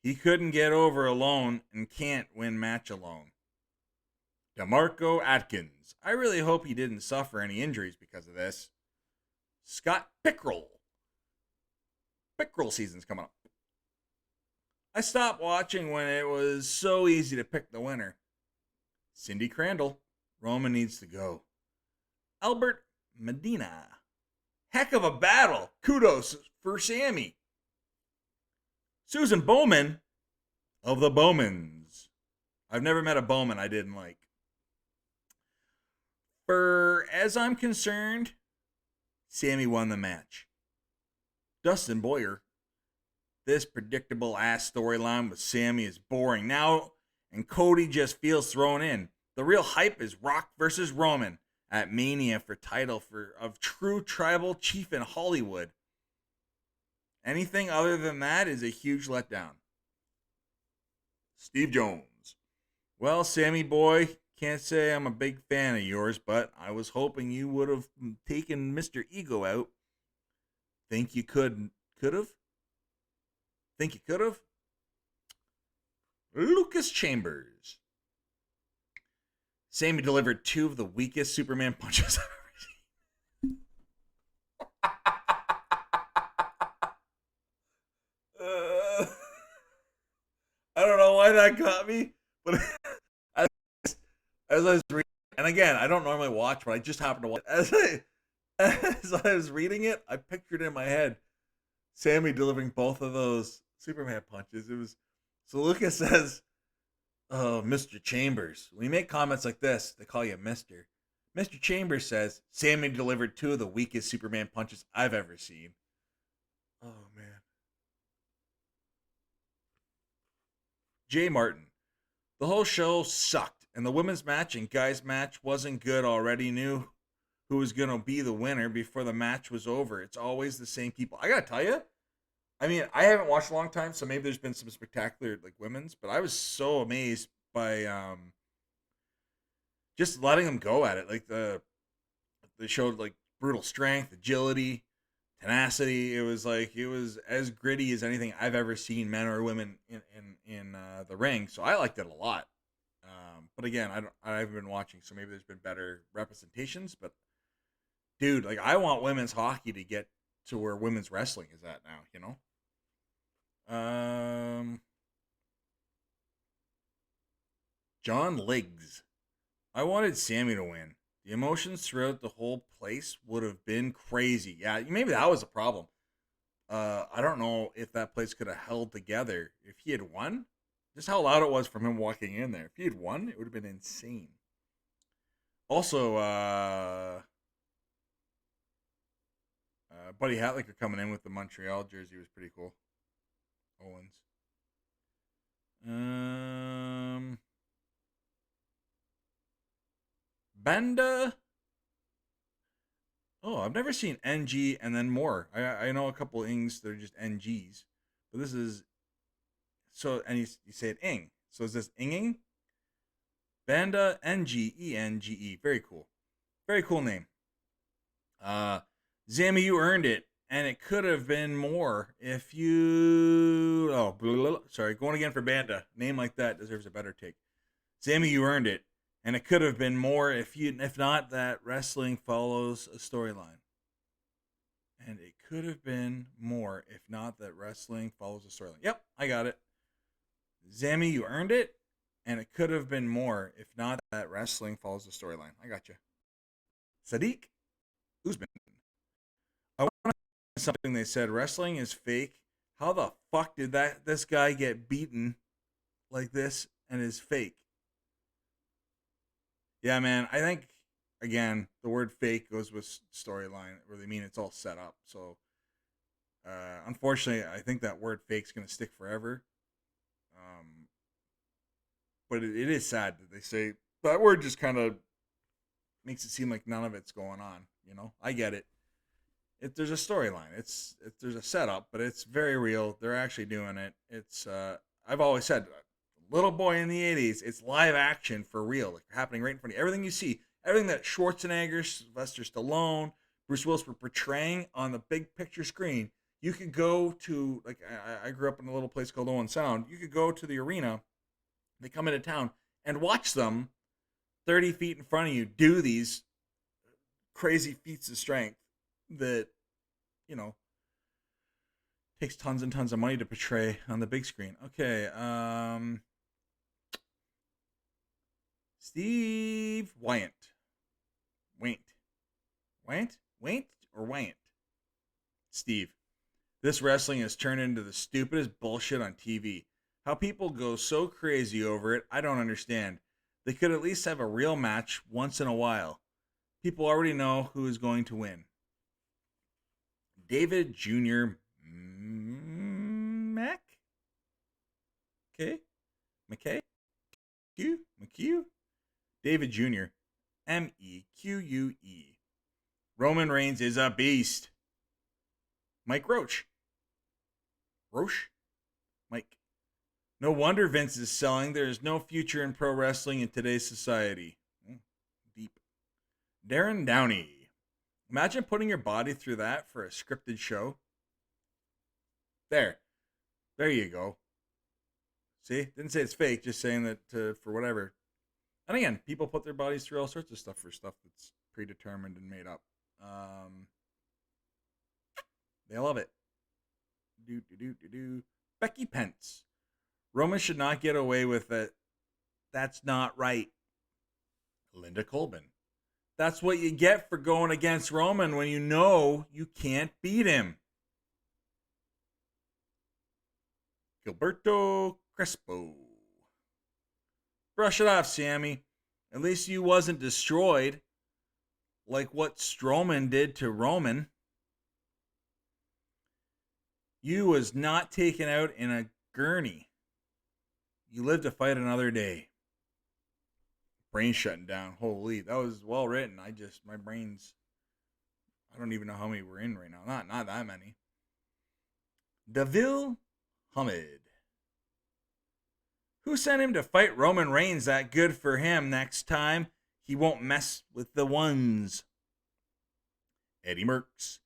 he couldn't get over alone and can't win match alone. DeMarco Atkins, I really hope he didn't suffer any injuries because of this. Scott Pickrell. Pickrell season's coming up. I stopped watching when it was so easy to pick the winner. Cindy Crandall, Roman needs to go. Albert Medina, heck of a battle. Kudos for Sami. Susan Bowman of the Bowmans. I've never met a Bowman I didn't like. For as I'm concerned, Sami won the match. Dustin Boyer, this predictable ass storyline with Sami is boring now, and Cody just feels thrown in. The real hype is Rock versus Roman at Mania for title of true tribal chief in Hollywood. Anything other than that is a huge letdown. Steve Jones. Well, Sammy boy, can't say I'm a big fan of yours, but I was hoping you would have taken Mr. Ego out. Think you could have? Think you could have? Lucas Chambers. Sami delivered 2 of the weakest Superman punches I've ever seen. I don't know why that got me, but as I was reading, and again, I don't normally watch, but I just happened to watch. As I was reading it, I pictured in my head Sami delivering both of those Superman punches. It was so Lucas says, "Oh, Mr. Chambers." When you make comments like this, they call you Mr. Mr. Chambers says Sami delivered 2 of the weakest Superman punches I've ever seen. Oh man. Jay Martin. The whole show sucked, and the women's match and guys' match wasn't good. Already knew who was going to be the winner before the match was over. It's always the same people. I got to tell you, I mean, I haven't watched a long time, so maybe there's been some spectacular like women's, but I was so amazed by just letting them go at it. Like they showed like brutal strength, agility, tenacity. It was as gritty as anything I've ever seen, men or women, in the ring. So I liked it a lot. But again, I haven't been watching, so maybe there's been better representations. But dude, like I want women's hockey to get to where women's wrestling is at now. You know. John Liggs. I wanted Sami to win. The emotions throughout the whole place would have been crazy. Yeah, maybe that was a problem. I don't know if that place could have held together if he had won. Just how loud it was from him walking in there. If he had won, it would have been insane. Also, Buddy Hatlicker coming in with the Montreal jersey was pretty cool. Owens. Um, Banda. Oh, I've never seen NG and then more. I know a couple ings that are just NGs, but this is so. And you say it ing. So is this inging? Banda NGENGE. Very cool. Very cool name. Uh, Sami, you earned it, and it could have been more if you. Oh, blah, blah, blah. Sorry. Going again for Banda. Name like that deserves a better take. Sami, you earned it, and it could have been more if not that wrestling follows a storyline. And it could have been more if not that wrestling follows a storyline. Yep, I got it. Sami, you earned it, and it could have been more if not that wrestling follows a storyline. I got you. Sadiq Usman. I want to something they said wrestling is fake. How the fuck did this guy get beaten like this and is fake? Yeah, man. I think again the word fake goes with storyline, where they mean it's all set up. So, unfortunately, I think that word fake's gonna stick forever. Um, but it is sad that they say that word just kind of makes it seem like none of it's going on. You know, I get it. There's a storyline. There's a setup, but it's very real. They're actually doing it. It's I've always said, little boy in the '80s. It's live action for real, like happening right in front of you. Everything you see, everything that Schwarzenegger, Sylvester Stallone, Bruce Willis were portraying on the big picture screen. You could go to like I grew up in a little place called Owen Sound. You could go to the arena. They come into town and watch them 30 feet in front of you do these crazy feats of strength that you know takes tons and tons of money to portray on the big screen. Okay, Steve Wyant, Wyant, Wyant or Wyant? Steve. This wrestling has turned into the stupidest bullshit on TV. How people go so crazy over it, I don't understand. They could at least have a real match once in a while. People already know who is going to win. David Jr. Mac? Okay. McKay? McHugh? David Jr. Meque. Roman Reigns is a beast. Mike Roach. Roche? Mike. No wonder Vince is selling. There is no future in pro wrestling in today's society. Deep. Darren Downey. Imagine putting your body through that for a scripted show. There. There you go. See? Didn't say it's fake, just saying that for whatever. And again, people put their bodies through all sorts of stuff for stuff that's predetermined and made up. They love it. Becky Pence. Roman should not get away with it. That's not right. Linda Colbin. That's what you get for going against Roman when you know you can't beat him. Gilberto Crespo. Brush it off, Sami. At least you wasn't destroyed like what Strowman did to Roman. You was not taken out in a gurney. You lived to fight another day. Brain shutting down. Holy, that was well written. My brain's, I don't even know how many we're in right now. Not that many. Davil Hamid. Who sent him to fight Roman Reigns? That good for him. Next time, he won't mess with the ones. Eddie Merckx.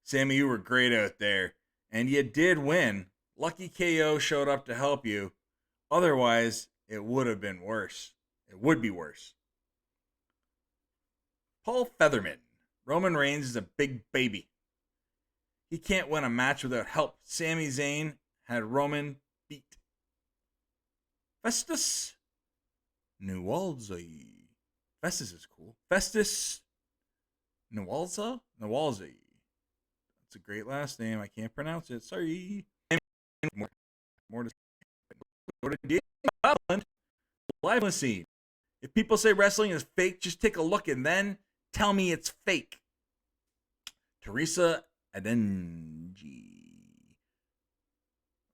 Sami, you were great out there. And you did win. Lucky KO showed up to help you. Otherwise, it would have been worse. It would be worse. Paul Featherman. Roman Reigns is a big baby. He can't win a match without help. Sami Zayn had Roman beat. Festus Nuwalzi. Festus is cool. Festus Nuwalza? Nuwalzi. That's a great last name. I can't pronounce it. Sorry. More to go to David Live scene. If people say wrestling is fake, just take a look and then tell me it's fake. Teresa Adenji.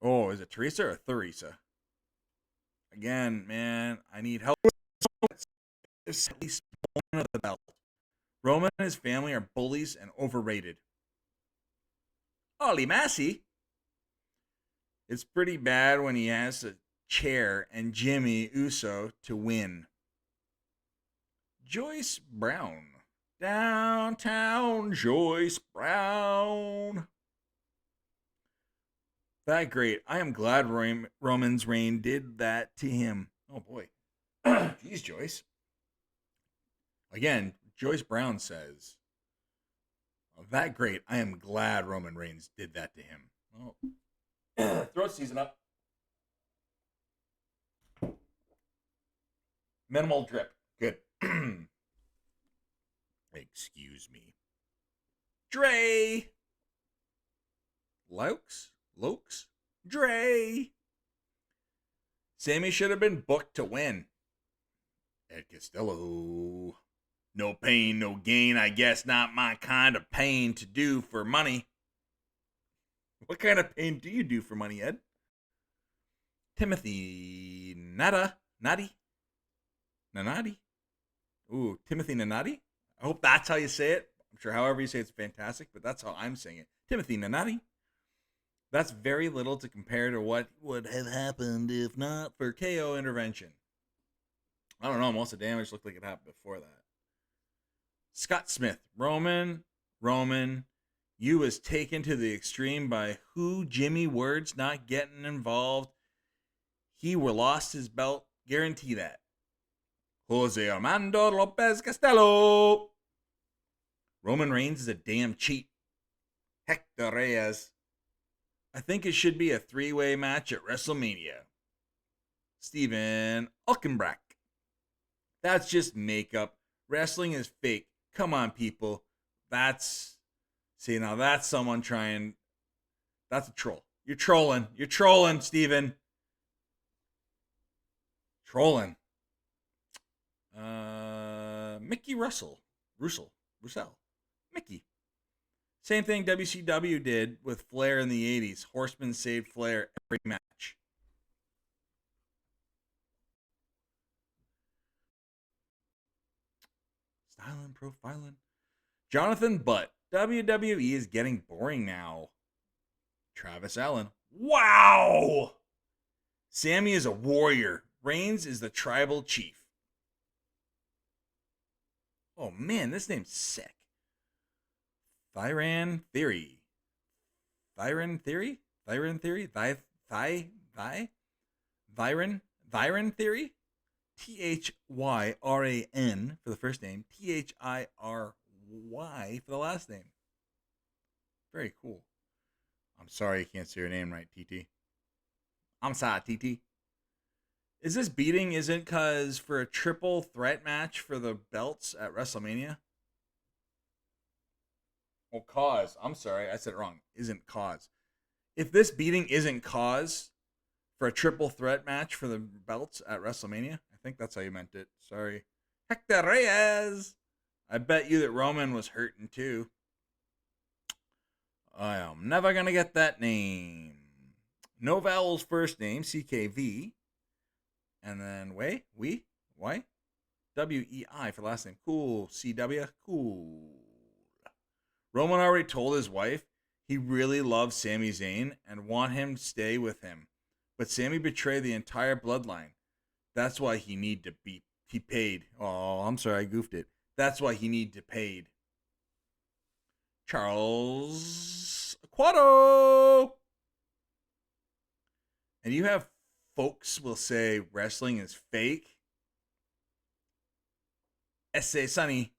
Oh, is it Teresa or Theresa? Again, man, I need help. It's at least one of the belt. Roman and his family are bullies and overrated. Holy Massey. It's pretty bad when he has a chair and Jimmy Uso to win. Joyce Brown. Downtown Joyce Brown. That great. I am glad Roman's reign did that to him. Oh boy. Jeez, Joyce. Again, Joyce Brown says, that great. I am glad Roman Reigns did that to him. Oh. Throat season up. Minimal drip. Good. Excuse me. Dre. Lokes. Dre. Sami should have been booked to win. Ed Costello. No pain, no gain. I guess not my kind of pain to do for money. What kind of pain do you do for money, Ed? Timothy Nadi. Ooh, Timothy Nanati? I hope that's how you say it. I'm sure however you say it's fantastic, but that's how I'm saying it. Timothy Nanati. That's very little to compare to what would have happened if not for KO intervention. I don't know. Most of the damage looked like it happened before that. Scott Smith. Roman, you was taken to the extreme by who? Jimmy Words not getting involved. He were lost his belt. Guarantee that. Jose Armando Lopez Costello. Roman Reigns is a damn cheat. Hector Reyes. I think it should be a 3-way match at WrestleMania. Steven Alkenbrack. That's just makeup. Wrestling is fake. Come on, people. That's someone trying. That's a troll. You're trolling, Steven. Trolling. Mickey Russell. Mickey. Same thing WCW did with Flair in the 80s. Horseman saved Flair every match. Styling, profiling. Jonathan Butt. WWE is getting boring now. Travis Allen. Wow! Sami is a warrior. Reigns is the tribal chief. Oh man, this name's sick. Thyran Theory. Thyran Theory? Thyran for the first name. Thiry for the last name. Very cool. I'm sorry you can't say your name right, TT. I'm sorry, TT. Is this beating isn't because for a triple threat match for the belts at WrestleMania? Oh, cause. I'm sorry, I said it wrong. Isn't cause. If this beating isn't cause for a triple threat match for the belts at WrestleMania, I think that's how you meant it. Sorry. Hector Reyes. I bet you that Roman was hurting too. I am never going to get that name. No vowels first name, CKV. And then Wei, WEI for last name. Cool. CW, cool. Roman already told his wife he really loves Sami Zayn and want him to stay with him. But Sami betrayed the entire bloodline. That's why he paid. Oh, I'm sorry, I goofed it. That's why he need to paid. Charles Aquato. And you have folks will say wrestling is fake. S.A. Sunny.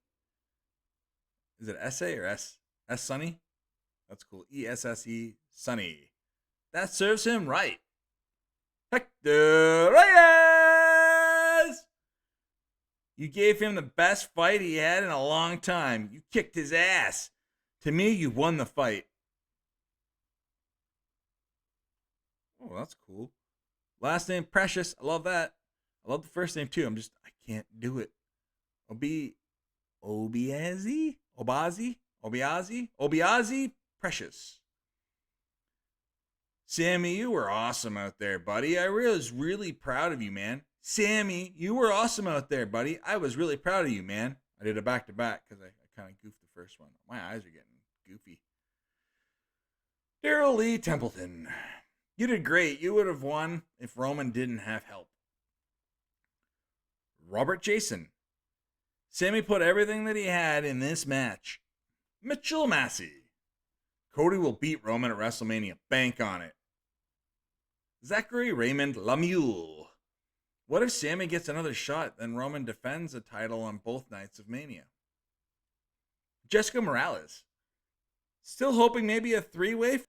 Is it S.A. or S? S. Sunny? That's cool. E-S-S-E. Sunny. That serves him right. Hector Reyes! You gave him the best fight he had in a long time. You kicked his ass. To me, you won the fight. Oh, that's cool. Last name Precious. I love that. I love the first name too. I can't do it. Obiazi, Precious. Sammy, you were awesome out there, buddy. I was really proud of you, man. Sammy, you were awesome out there, buddy. I was really proud of you, man. I did a back to back because I kind of goofed the first one. My eyes are getting goofy. Daryl Lee Templeton. You did great. You would have won if Roman didn't have help. Robert Jason. Sammy put everything that he had in this match. Mitchell Massey. Cody will beat Roman at WrestleMania. Bank on it. Zachary Raymond Lamule. What if Sammy gets another shot, then Roman defends the title on both nights of Mania? Jessica Morales. Still hoping maybe a three-way.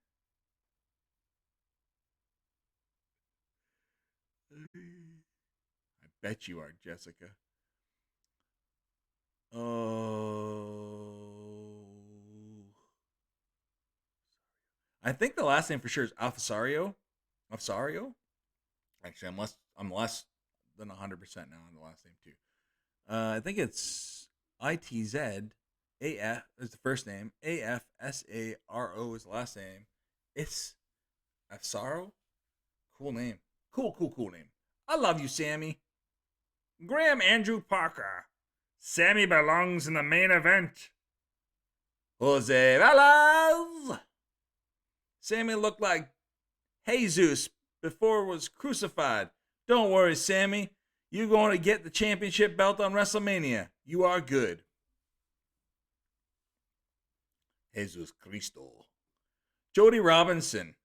I bet you are, Jessica. Oh. I think the last name for sure is Alfasario. Actually, I'm less than 100% now on the last name too. I think it's ITZ AF is the first name. AFSARO is the last name. It's Afsaro. Cool name. Cool name. I love you, Sammy. Graham Andrew Parker. Sammy belongs in the main event. Jose Velez. Sammy looked like Jesus before was crucified. Don't worry, Sammy. You're going to get the championship belt on WrestleMania. You are good. Jesus Cristo. Jody Robinson.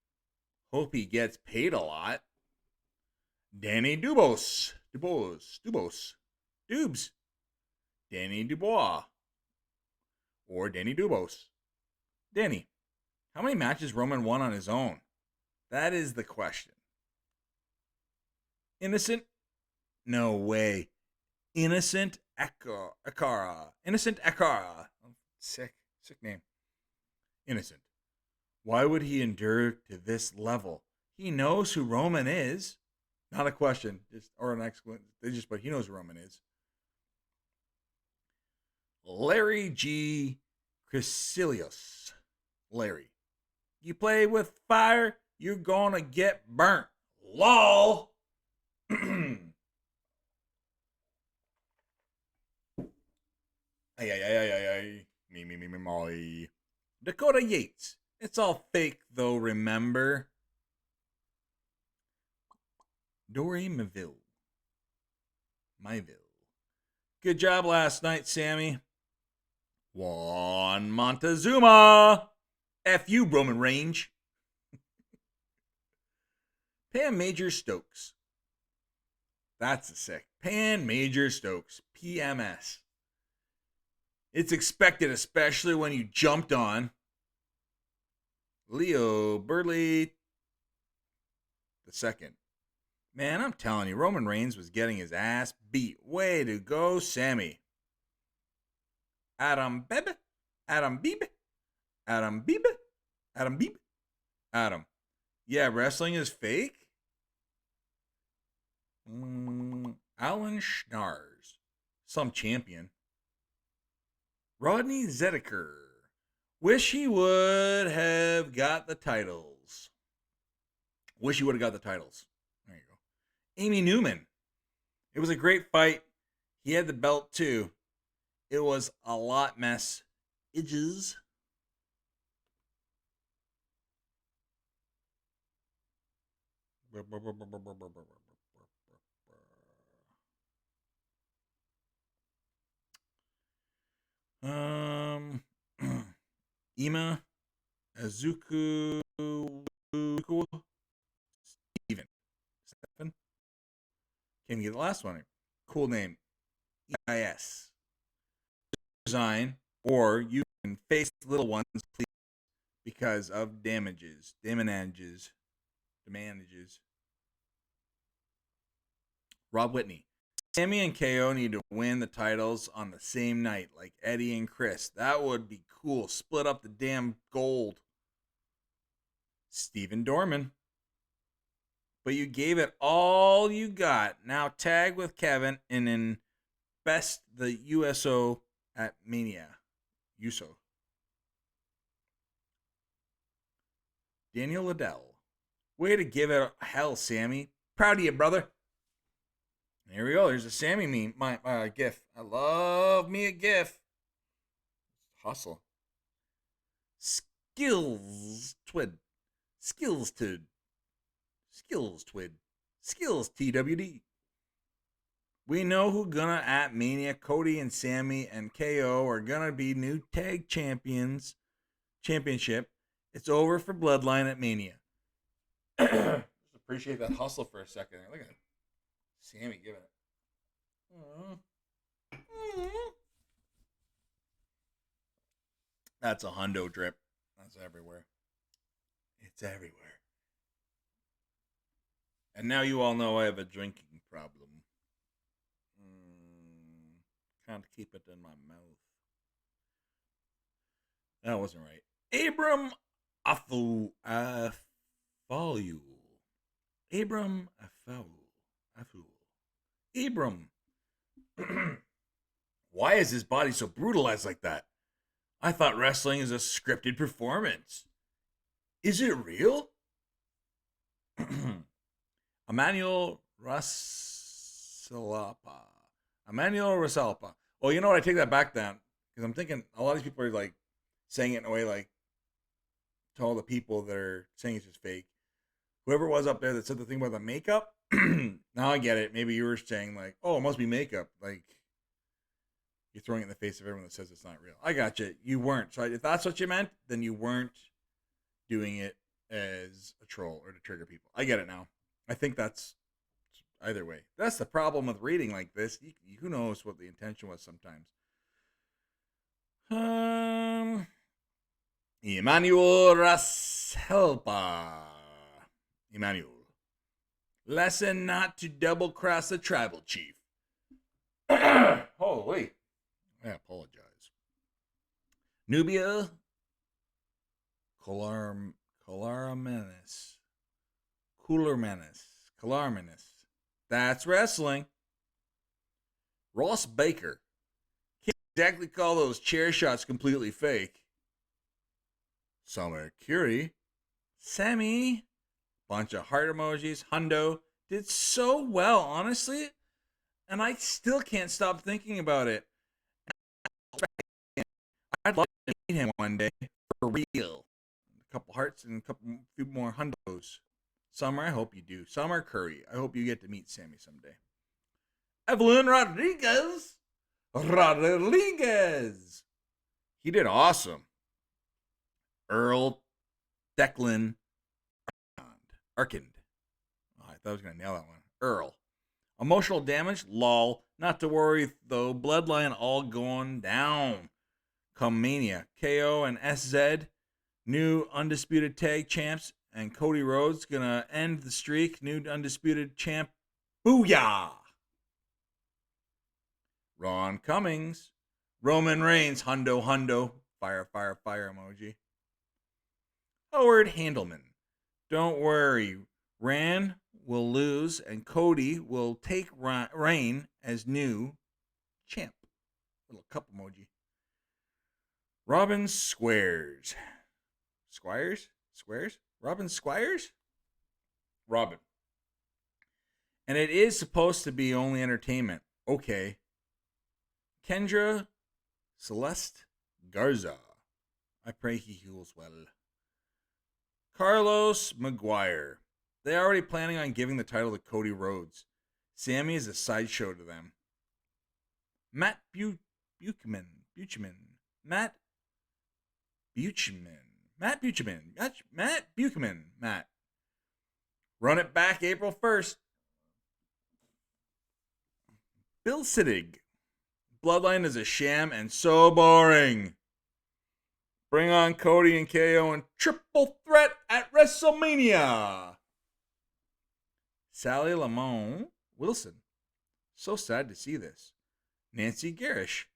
Hope he gets paid a lot. Danny Dubos. Dubes. Danny Dubois. Or Danny Dubos. Danny, how many matches Roman won on his own? That is the question. Innocent? No way. Innocent Akara. Innocent Akara. Sick name. Innocent. Why would he endure to this level? He knows who Roman is. Not a question, or an exclamation. But he knows who Roman is. Larry G. Crisilius. Larry. You play with fire, you're gonna get burnt. LOL. Ay. Me. Dakota Yates. It's all fake though, remember? Dory Myville. Good job last night, Sammy. Juan Montezuma. F you, Roman Reigns. Pam Major Stokes. That's a sick. Pam Major Stokes. PMS. It's expected, especially when you jumped on Leo Burley II. Man, I'm telling you, Roman Reigns was getting his ass beat. Way to go, Sammy. Adam. Yeah, wrestling is fake? Alan Schnars. Some champion. Rodney Zedeker. Wish he would have got the titles. There you go. Amy Newman. It was a great fight. He had the belt too. It was a lot mess. Idges. Ima Azuku Stephen. Can't get the last one. Cool name. EIS. Design, or you can face little ones, please, because of damages. Rob Whitney. Sammy and KO need to win the titles on the same night, like Eddie and Chris. That would be cool. Split up the damn gold. Stephen Dorman. but you gave it all you got. Now tag with Kevin and invest the USO at Mania. USO. Daniel Liddell. Way to give it hell, Sammy. Proud of you, brother. Here we go. There's a Sammy meme. My GIF. I love me a GIF. Hustle. Skills Twid. Skills Tid. Skills Twid. Skills TWD. We know who gonna at Mania. Cody and Sami and KO are gonna be new tag champions. Championship. It's over for Bloodline at Mania. Just appreciate that hustle for a second. Look at it. Sami giving it. That's a hundo drip. That's everywhere. It's everywhere. And now you all know I have a drinking problem. Can't keep it in my mouth. That wasn't right. Abram Afu Afalu. Abram Afu. Abram. Why is his body so brutalized like that? I thought wrestling is a scripted performance. Is it real? Emmanuel Rasalapa. Well, you know what? I take that back then. Because I'm thinking a lot of these people are like saying it in a way like to all the people that are saying it's just fake. Whoever was up there that said the thing about the makeup, now I get it. Maybe you were saying like, oh, it must be makeup. Like, you're throwing it in the face of everyone that says it's not real. I got you. You weren't. So if that's what you meant, then you weren't doing it as a troll or to trigger people. I get it now. I think that's either way. That's the problem with reading like this. Who knows what the intention was sometimes. Emmanuel Raselpa. Emmanuel. Lesson not to double cross the tribal chief. Holy. I apologize. Nubia Colarmanis. That's wrestling. Ross Baker. Can't exactly call those chair shots completely fake. Summer Curie. Sami. Bunch of heart emojis. Hundo. Did so well, honestly. And I still can't stop thinking about it. I'd love to meet him one day. For real. A couple hearts and a few more hundos. Summer, I hope you do. Summer Curry, I hope you get to meet Sami someday. Evelyn Rodriguez. He did awesome. Earl Declan Arkand. Oh, I thought I was going to nail that one. Earl. Emotional damage? Lol. Not to worry, though. Bloodline all going down. Come Mania. KO and SZ. New undisputed tag champs. And Cody Rhodes gonna end the streak. New undisputed champ. Booyah! Ron Cummings. Roman Reigns. Hundo. Fire emoji. Howard Handelman. Don't worry. Ran will lose and Cody will take reign as new champ. Little cup emoji. Robin Squares. Robin Squires? Robin. And it is supposed to be only entertainment. Okay. Kendra Celeste Garza. I pray he heals well. Carlos Maguire. They're already planning on giving the title to Cody Rhodes. Sami is a sideshow to them. Matt Buchman. Run it back April 1st. Bill Siddig. Bloodline is a sham and so boring. Bring on Cody and KO in triple threat at WrestleMania. Sally Lamone Wilson. So sad to see this. Nancy Garish.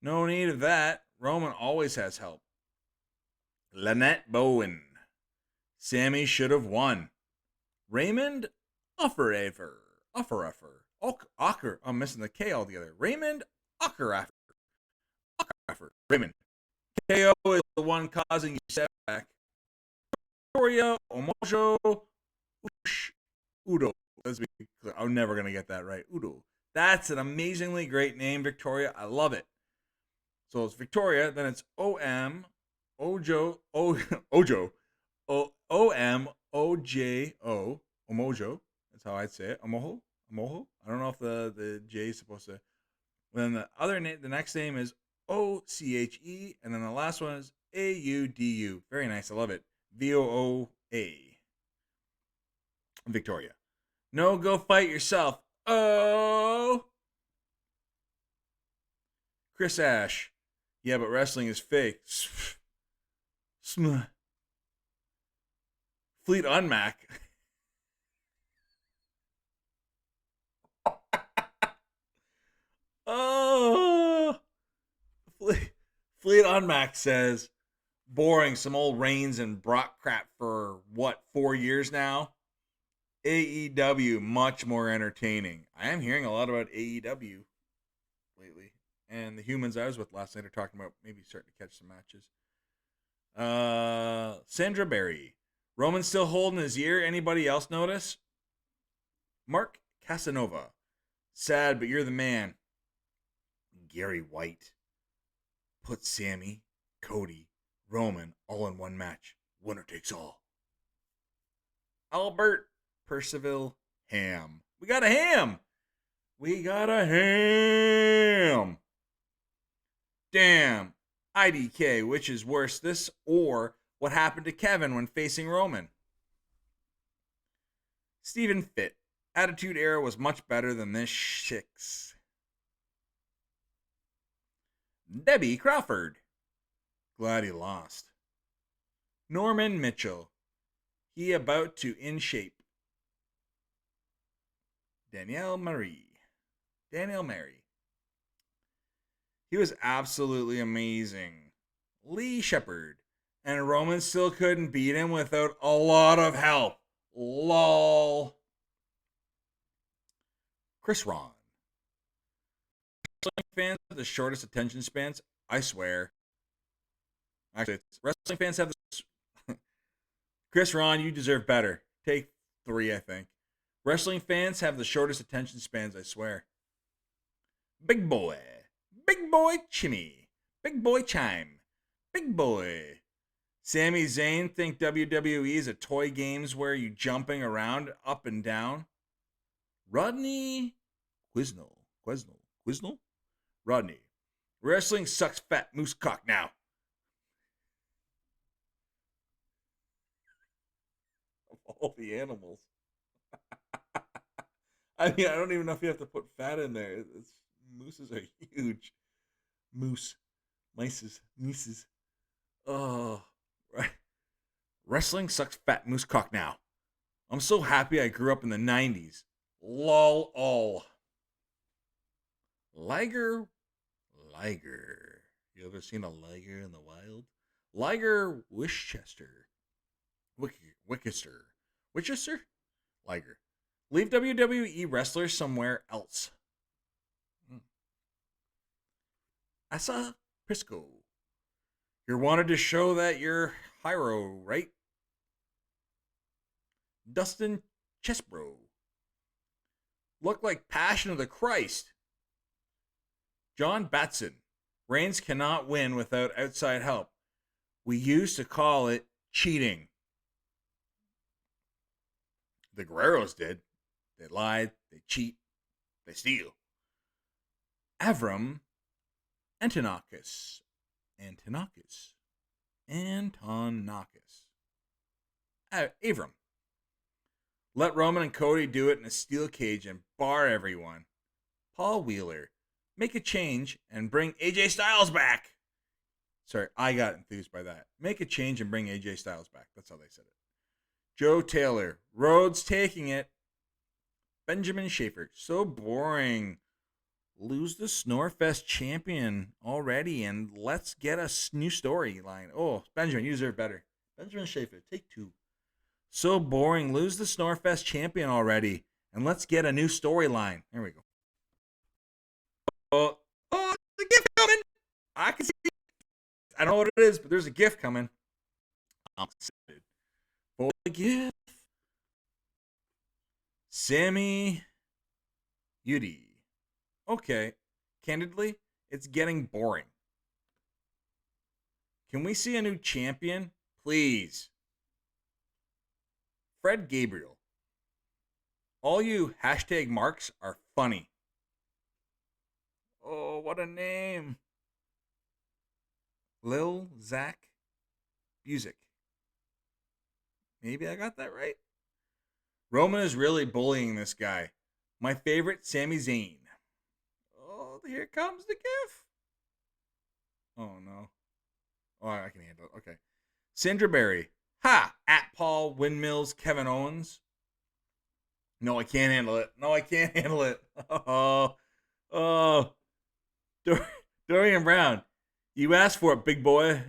No need of that. Roman always has help. Lynette Bowen. Sami should have won. Raymond Offerever. Offereffer. Ocker. I'm missing the K altogether. Raymond Ockeraffer. Raymond. KO is the one causing you setback. Victoria Omojo Udo. Let's be clear. I'm never going to get that right. Udo. That's an amazingly great name, Victoria. I love it. So it's Victoria, then it's O-M, Ojo, Ojo, O-M-O-J-O, Omojo. That's how I'd say it. Omoho? Omoho? I don't know if the J is supposed to. Then the other name, the next name is O-C-H-E, and then the last one is A-U-D-U. Very nice. I love it. V-O-O-A. Victoria. No, go fight yourself. Oh. Chris Ash. Yeah, but wrestling is fake. Fleet Unmac. Oh. Fleet Unmac says, boring, some old Reigns and Brock crap for, 4 years now? AEW, much more entertaining. I am hearing a lot about AEW lately. And the humans I was with last night are talking about maybe starting to catch some matches. Sandra Berry. Roman still holding his ear. Anybody else notice? Mark Casanova. Sad, but you're the man. Gary White. Put Sami, Cody, Roman all in one match. Winner takes all. Albert Percival Ham. We got a ham. We got a ham. Damn. IDK, which is worse, this or what happened to Kevin when facing Roman? Stephen Fitt. Attitude Era was much better than this shix. Debbie Crawford. Glad he lost. Norman Mitchell. He about to in shape. Danielle Marie. He was absolutely amazing. Lee Shepard. And Roman still couldn't beat him without a lot of help. Lol. Chris Ron. Wrestling fans have the shortest attention spans. I swear. Actually, wrestling fans have the... Chris Ron, you deserve better. Take 3, I think. Wrestling fans have the shortest attention spans, I swear. Big boy. Big boy Chimmy. Big boy Chime. Big boy. Sami Zayn think WWE is a toy games where you jumping around up and down. Rodney Quisnell. Rodney. Wrestling sucks fat moose cock now. Of all the animals. I mean, I don't even know if you have to put fat in there. Mooses are huge. Moose. Mices. Oh, right. Wrestling sucks fat moose cock now. I'm so happy I grew up in the 90s. Lol all. Liger. You ever seen a liger in the wild? Liger Winchester. Winchester? Liger. Leave WWE wrestlers somewhere else. Asa Prisco. You wanted to show that you're Hyro, right? Dustin Chesbro. Look like Passion of the Christ. John Batson. Reigns cannot win without outside help. We used to call it cheating. The Guerreros did. They lied, they cheat, they steal. Avram Antonakis. Avram. Let Roman and Cody do it in a steel cage and bar everyone. Paul Wheeler. Make a change and bring AJ Styles back. Sorry, I got enthused by that. Make a change and bring AJ Styles back. That's how they said it. Joe Taylor. Rhodes taking it. Benjamin Schaefer. So boring. Lose the Snorefest champion already and let's get a new storyline. Oh, Benjamin, you deserve better. Benjamin Schaefer, take 2. So boring. Lose the Snorefest champion already. And let's get a new storyline. There we go. Oh, the gift coming. I can see it. I don't know what it is, but there's a gift coming. I'm excited for the gift. Sami Yudi. Okay. Candidly, it's getting boring. Can we see a new champion? Please. Fred Gabriel. All you hashtag marks are funny. Oh, what a name. Lil Zach Busick. Maybe I got that right. Roman is really bullying this guy. My favorite, Sami Zayn. Oh, here comes the gif. Oh, no. Oh, I can handle it. Okay. Sandra Berry. Ha! At Paul Windmills Kevin Owens. No, I can't handle it. No, I can't handle it. Oh. Dorian Brown. You asked for it, big boy.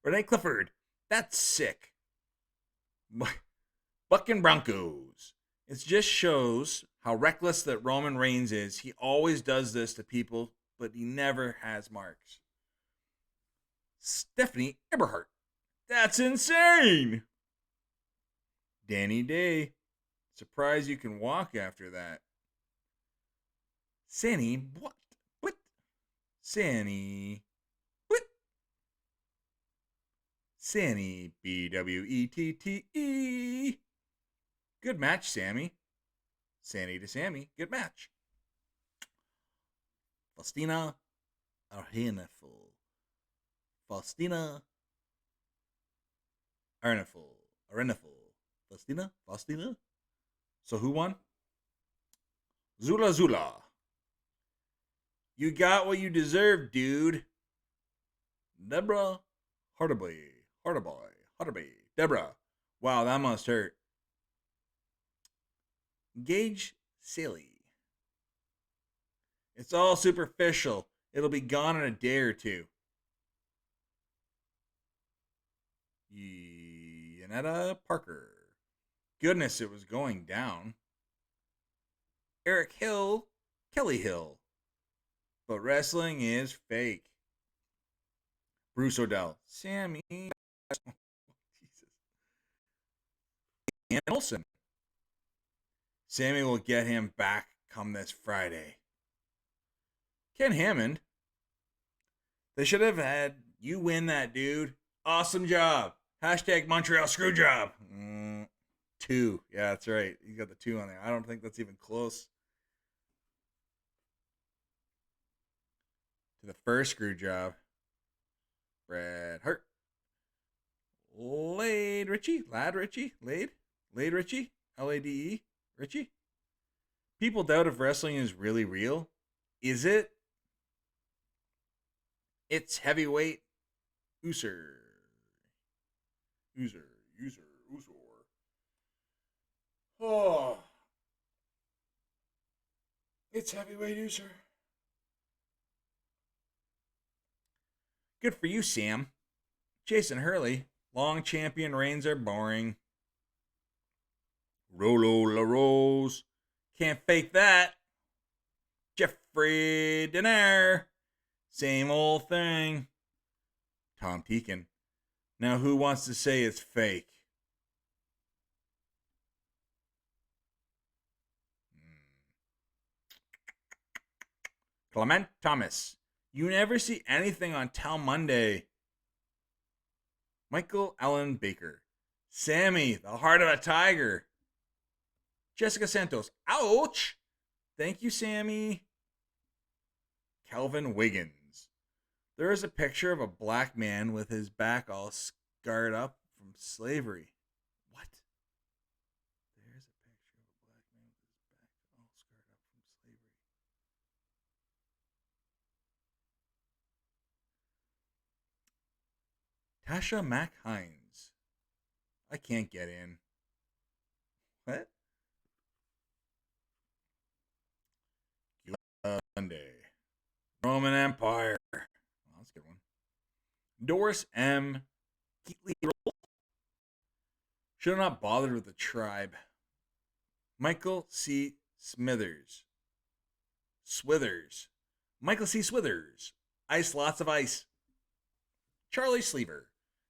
Renee Clifford. That's sick. Bucking Broncos. It just shows how reckless that Roman Reigns is. He always does this to people, but he never has marks. Stephanie Eberhardt. That's insane. Danny Day. Surprised you can walk after that. Sanny, what? What? Sanny, what? Sanny, BWETTE. Good match, Sami. Sanny to Sami. Good match. Faustina Arenaful. Faustina Arenaful. Faustina? So who won? Zula. You got what you deserve, dude. Deborah Harderby. Deborah. Wow, that must hurt. Gage Saley. It's all superficial. It'll be gone in a day or two. Yanetta Parker. Goodness, it was going down. Eric Hill. Kelly Hill. But wrestling is fake. Bruce Odell. Sami. Jesus. And Olsen. Sami will get him back come this Friday. Ken Hammond. They should have had you win that, dude. Awesome job. Hashtag Montreal Screwjob. 2. Yeah, that's right. You got the 2 on there. I don't think that's even close to the first screw job. Bret Hart. Lade Richie. Lade Richie. Lade Richie. People doubt if wrestling is really real. Is it? It's heavyweight User. Oh. It's heavyweight User. Good for you, Sam. Jason Hurley. Long champion reigns are boring. Rolo LaRose. Can't fake that. Jeffrey Denaire. Same old thing. Tom Teakin. Now who wants to say it's fake? Clement Thomas. You never see anything on Tal Monday. Michael Allen Baker. Sami, the heart of a tiger. Jessica Santos. Ouch! Thank you, Sami. Calvin Wiggins. There is a picture of a black man with his back all scarred up from slavery. What? There's a picture of a black man with his back all scarred up from slavery. Tasha Mack Hines. I can't get in. What? Sunday. Roman Empire. Oh, that's a good one. Doris M. Should have not bothered with the tribe. Michael C. Smithers. Swithers. Michael C. Swithers. Ice, lots of ice. Charlie Sleever.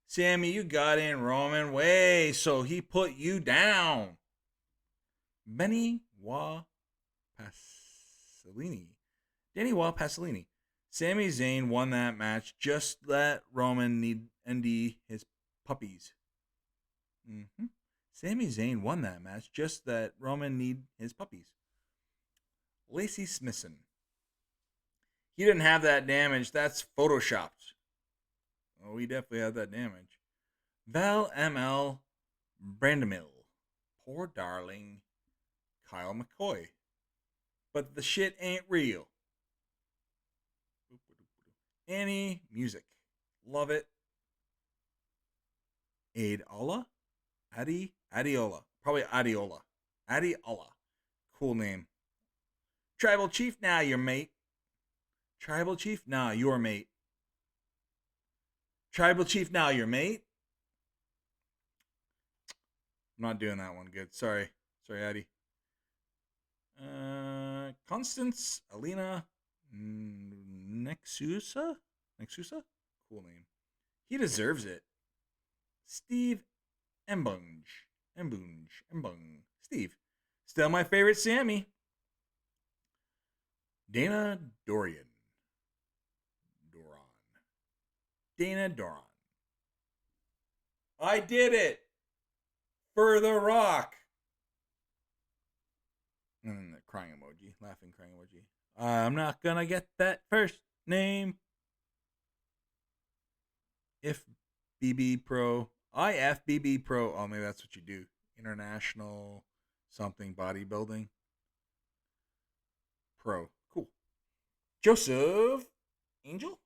Sammy, you got in Roman way, so he put you down. Benny Wa Pasolini. Danny Wa Pasolini. Sami Zayn won that match. Just let Roman need his puppies. Sami Zayn won that match. Just that Roman need his puppies. Lacey Smithson. He didn't have that damage. That's photoshopped. Oh, he definitely had that damage. Val ML Brandemill. Poor darling Kyle McCoy. But the shit ain't real. Annie Music. Love it. Adiola? Adiola. Probably Adiola. Adiola. Cool name. Tribal Chief, nah, your mate. Tribal Chief, nah, your mate. Tribal Chief, now your mate. I'm not doing that one good. Sorry, Addy. Constance Alina Nexusa. Cool name. He deserves it. Steve Embung. Steve. Still my favorite Sammy. Dana Doran. Dana Doran. I did it for The Rock. And then the crying emoji, laughing crying emoji. I'm not gonna get that first name. If BB Pro, IFBB Pro. Oh, maybe that's what you do. International something bodybuilding pro. Cool. Joseph Angel.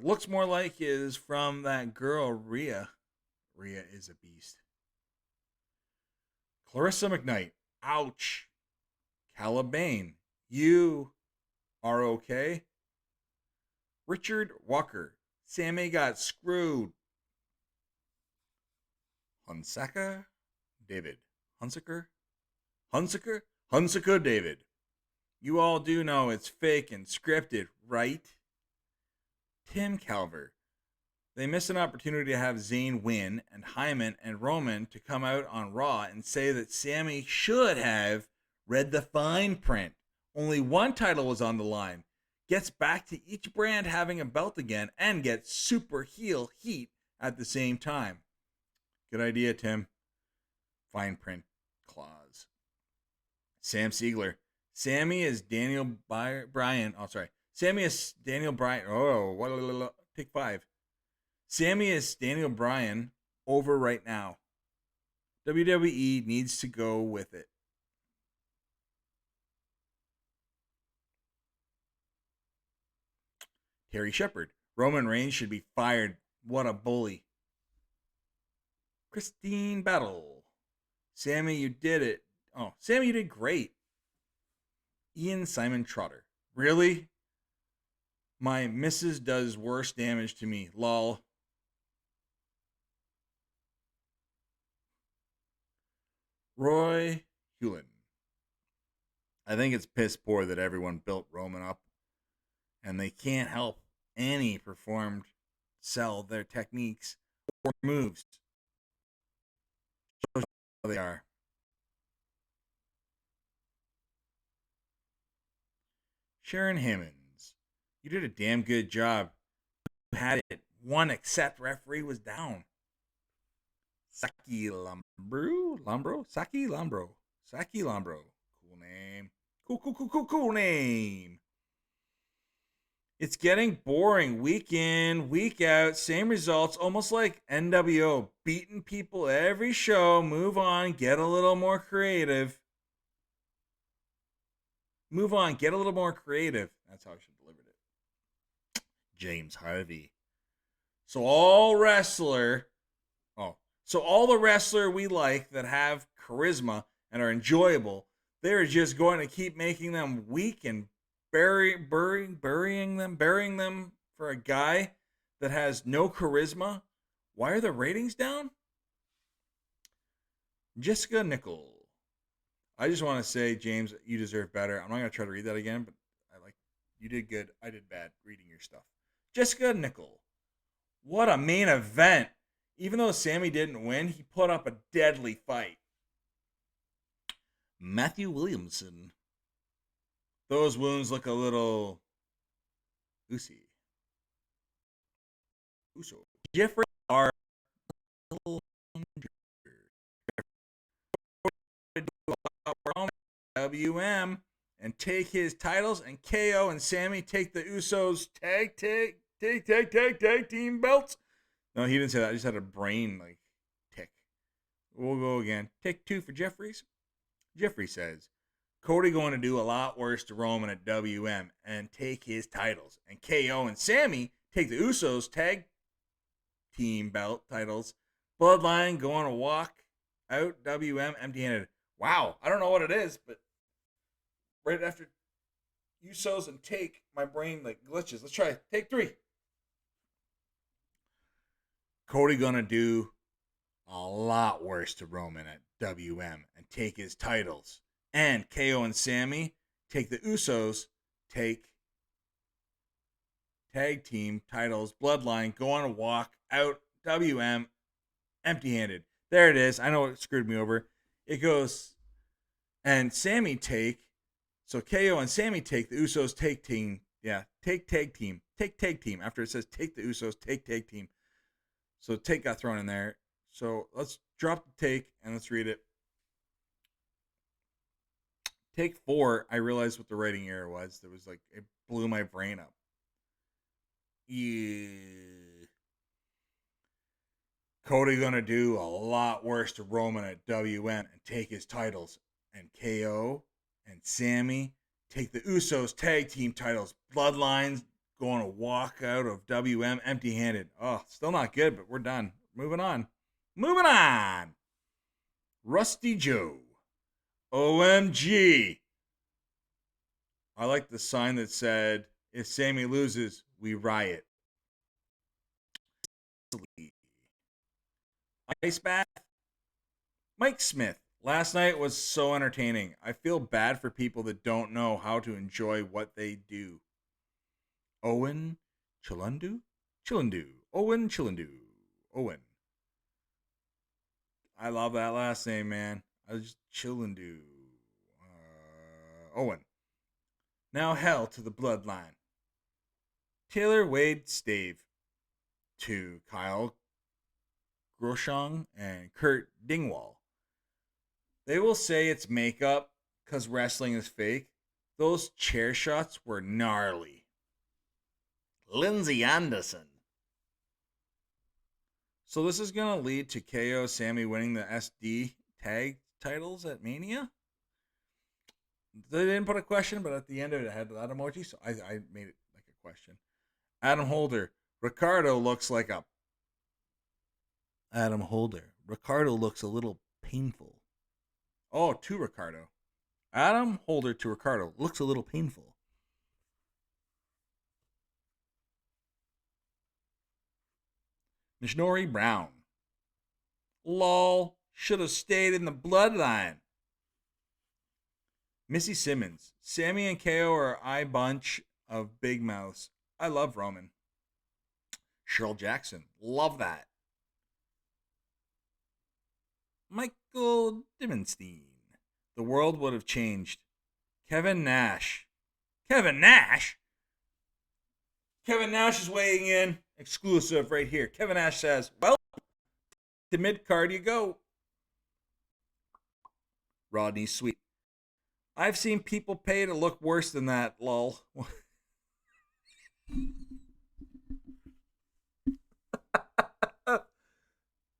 Looks more like is from that girl, Rhea. Rhea is a beast. Clarissa McKnight. Ouch. Calabane. You are okay. Richard Walker. Sammy got screwed. Hunsaker David. Hunsaker David. You all do know it's fake and scripted, right? Tim Calver. They missed an opportunity to have Zayn win and Hyman and Roman to come out on Raw and say that Sammy should have read the fine print. Only one title was on the line. Gets back to each brand having a belt again and gets super heel heat at the same time. Good idea, Tim. Fine print clause. Sam Siegler. Sammy is Daniel Bryan. Oh, sorry. Sammy is Daniel Bryan. Oh, take 5. Sammy is Daniel Bryan over right now. WWE needs to go with it. Terry Shepard. Roman Reigns should be fired. What a bully. Christine Battle. Sammy, you did it. Oh, Sammy, you did great. Ian Simon Trotter. Really? My missus does worse damage to me. Lol. Roy Hewlin. I think it's piss poor that everyone built Roman up and they can't help any performed sell their techniques or moves. So they are. Sharon Hammonds. You did a damn good job. You had it. One except referee was down. Saki Lambro? Saki Lambro. Cool name. Cool name. It's getting boring week in, week out. Same results, almost like NWO. Beating people every show. Move on. Get a little more creative. That's how I should have delivered it. James Harvey. So all the wrestler we like that have charisma and are enjoyable, they're just going to keep making them weak and burying them for a guy that has no charisma. Why are the ratings down? Jessica Nickel. I just want to say, James, you deserve better. I'm not going to try to read that again, but I like you did good. I did bad reading your stuff. Jessica Nickel. What a main event. Even though Sami didn't win, he put up a deadly fight. Matthew Williamson. Those wounds look a little Uso. Jeffrey R. WM and take his titles, and KO and Sami take the Usos tag team belts. No, he didn't say that. I just had a brain like tick. We'll go again. Take 2 for Jeffries. Jeffrey says, Cody going to do a lot worse to Roman at WM and take his titles. And KO and Sami take the Usos tag team belt titles. Bloodline going to walk out WM empty-handed. Wow, I don't know what it is, but right after Usos and take, my brain like glitches. Let's try take 3. Cody gonna do a lot worse to Roman at WM and take his titles. And KO and Sami take the Usos, take tag team titles. Bloodline go on a walk out WM empty-handed. There it is. I know it screwed me over. It goes, and Sami take, so KO and Sami take the Usos take team. Yeah, take tag team. Take tag team. After it says take the Usos, take tag team. So take got thrown in there. So let's drop the take and let's read it. Take 4, I realized what the writing error was. There was like, it blew my brain up. Yeah. Cody gonna do a lot worse to Roman at WM and take his titles. And KO and Sami take the Usos tag team titles. Bloodlines going to walk out of WM empty-handed. Oh, still not good, but we're done. Moving on. Rusty Joe. OMG. I like the sign that said, if Sami loses, we riot. Ice bath. Mike Smith. Last night was so entertaining. I feel bad for people that don't know how to enjoy what they do. Owen Chilundu? Owen Chilundu. Owen. I love that last name, man. I was just Chilundu. Owen. Now hell to the bloodline. Taylor Wade Stave. To Kyle Groshong and Kurt Dingwall. They will say it's makeup because wrestling is fake. Those chair shots were gnarly. Lindsay Anderson. So this is going to lead to KO Sami winning the SD tag titles at Mania? They didn't put a question, but at the end of it, it had that emoji, so I made it like a question. Adam Holder. Ricardo looks a little painful. Oh, to Ricardo. Adam Holder to Ricardo. Looks a little painful. Mishnori Brown. Lol. Should have stayed in the bloodline. Missy Simmons. Sami and KO are I bunch of big mouths. I love Roman. Cheryl Jackson. Love that. Michael Dimenstein. The world would have changed. Kevin Nash. Kevin Nash is weighing in. Exclusive right here. Kevin Nash says, well, to mid-card you go. Rodney Sweet. I've seen people pay to look worse than that, lol.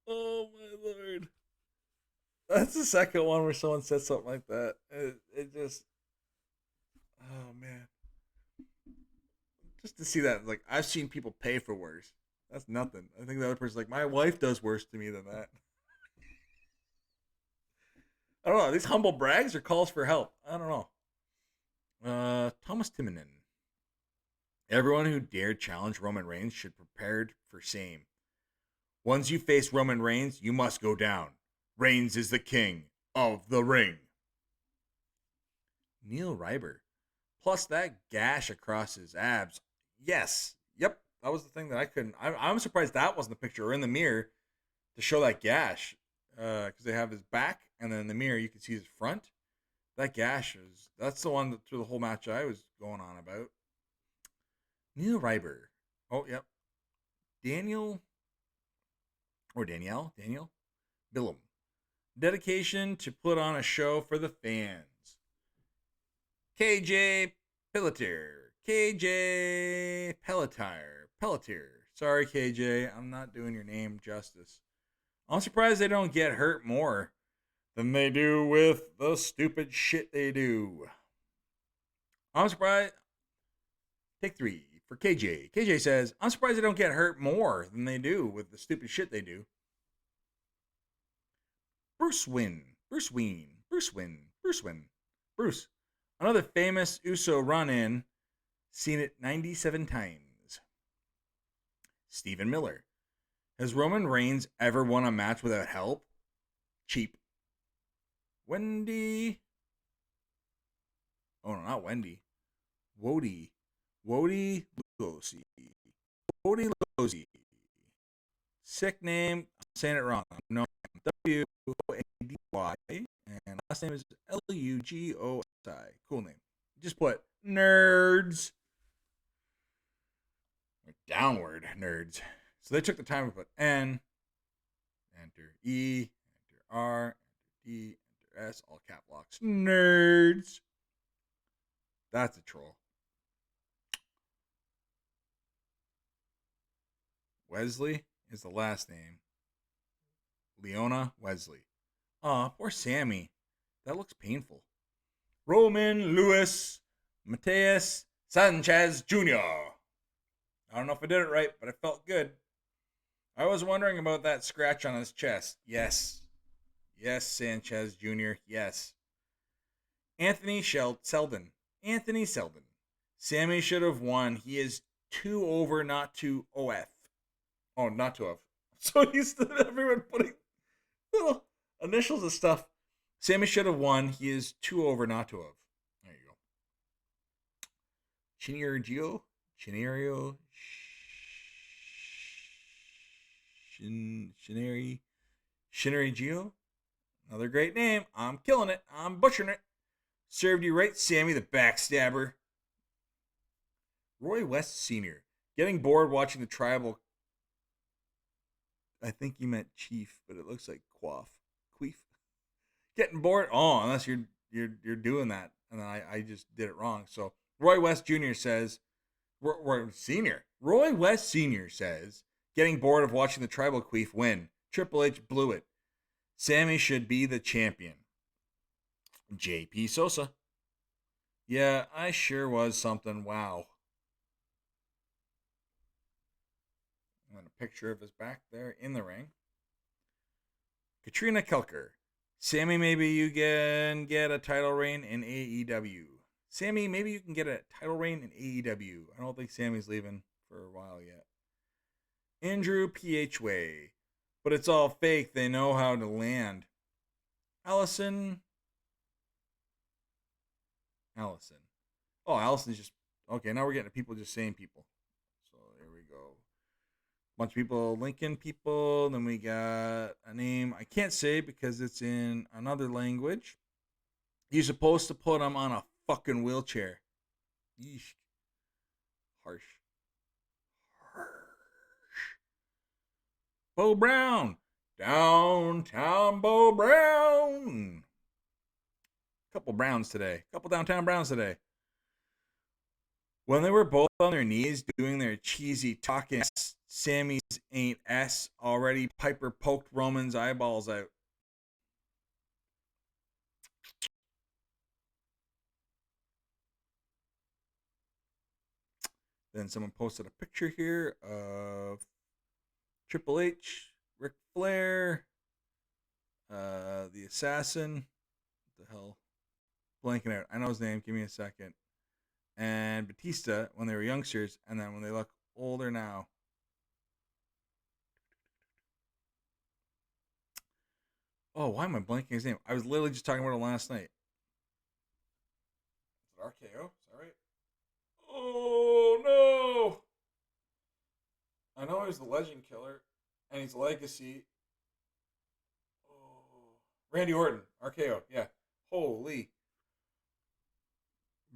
Oh, my Lord. That's the second one where someone said something like that. It just, oh, man. Just to see that, like, I've seen people pay for worse. That's nothing. I think the other person's like, my wife does worse to me than that. I don't know. Are these humble brags or calls for help? I don't know. Thomas Timonen. Everyone who dared challenge Roman Reigns should prepare for same. Once you face Roman Reigns, you must go down. Reigns is the king of the ring. Neil Ryber. Plus that gash across his abs. Yes. Yep. That was the thing that I couldn't. I'm surprised that wasn't the picture or in the mirror to show that gash. Because they have his back, and then in the mirror you can see his front. That gash is. That's the one that through the whole match I was going on about. Neil Ryber. Oh, yep. Daniel. Or Danielle. Billum. Dedication to put on a show for the fans. KJ Pelletier. KJ Pelletier. Sorry, KJ. I'm not doing your name justice. I'm surprised they don't get hurt more than they do with the stupid shit they do. I'm surprised. Take 3 for KJ. KJ says, I'm surprised they don't get hurt more than they do with the stupid shit they do. Bruce Wynn. Bruce. Another famous Uso run-in, seen it 97 times. Stephen Miller. Has Roman Reigns ever won a match without help? Cheap. Wendy. Oh, no, not Wendy. Wody Lugosi. Sick name. I'm saying it wrong. No. W-O-A-D-Y. And last name is L-U-G-O-S-I. Cool name. Just put nerds. Or downward nerds. So they took the time to put N, enter E, enter R, enter D, enter S, all cap locks. Nerds. That's a troll. Wesley is the last name. Leona Wesley. Aw, poor Sami. That looks painful. Roman Luis Mateus Sanchez Jr. I don't know if I did it right, but it felt good. I was wondering about that scratch on his chest. Yes. Yes, Sanchez Jr. Yes. Anthony Seldon. Sami should have won. He is 2 over, not to OF. Oh, not to have. So he's everyone putting little initials of stuff. Sami should have won. He is 2 over, not to have. There you go. Chinerio. Shineri Gio. Another great name. I'm killing it. I'm butchering it. Served you right, Sami the backstabber. Roy West Sr. Getting bored watching the tribal. I think you meant chief, but it looks like queef. Getting bored? Oh, unless you're doing that, and then I just did it wrong. So Roy West Jr. says, Roy West Sr. says, getting bored of watching the tribal queef win. Triple H blew it. Sami should be the champion. JP Sosa. Yeah, I sure was something. Wow. And a picture of his back there in the ring. Katrina Kelker. Sami, maybe you can get a title reign in AEW. Sami, maybe you can get a title reign in AEW. I don't think Sami's leaving for a while yet. Andrew P.H. Way. But it's all fake. They know how to land. Allison. Oh, Allison's just... Okay, now we're getting to people just saying people. So, there we go. Bunch of people, Lincoln people. Then we got a name I can't say because it's in another language. You're supposed to put him on a fucking wheelchair. Yeesh. Harsh. Bo Brown. Downtown Bo Brown. Couple downtown Browns today. When they were both on their knees doing their cheesy talking, Sami's ain't S already. Piper poked Roman's eyeballs out. Then someone posted a picture here of Triple H, Ric Flair, the assassin. What the hell? Blanking out. I know his name. Give me a second. and Batista when they were youngsters, and then when they look older now. Oh, why am I blanking his name? I was literally just talking about it last night. Is it RKO? Is that right? Oh no! I know he's the Legend Killer, and he's Legacy. Oh, Randy Orton, RKO. Yeah. Holy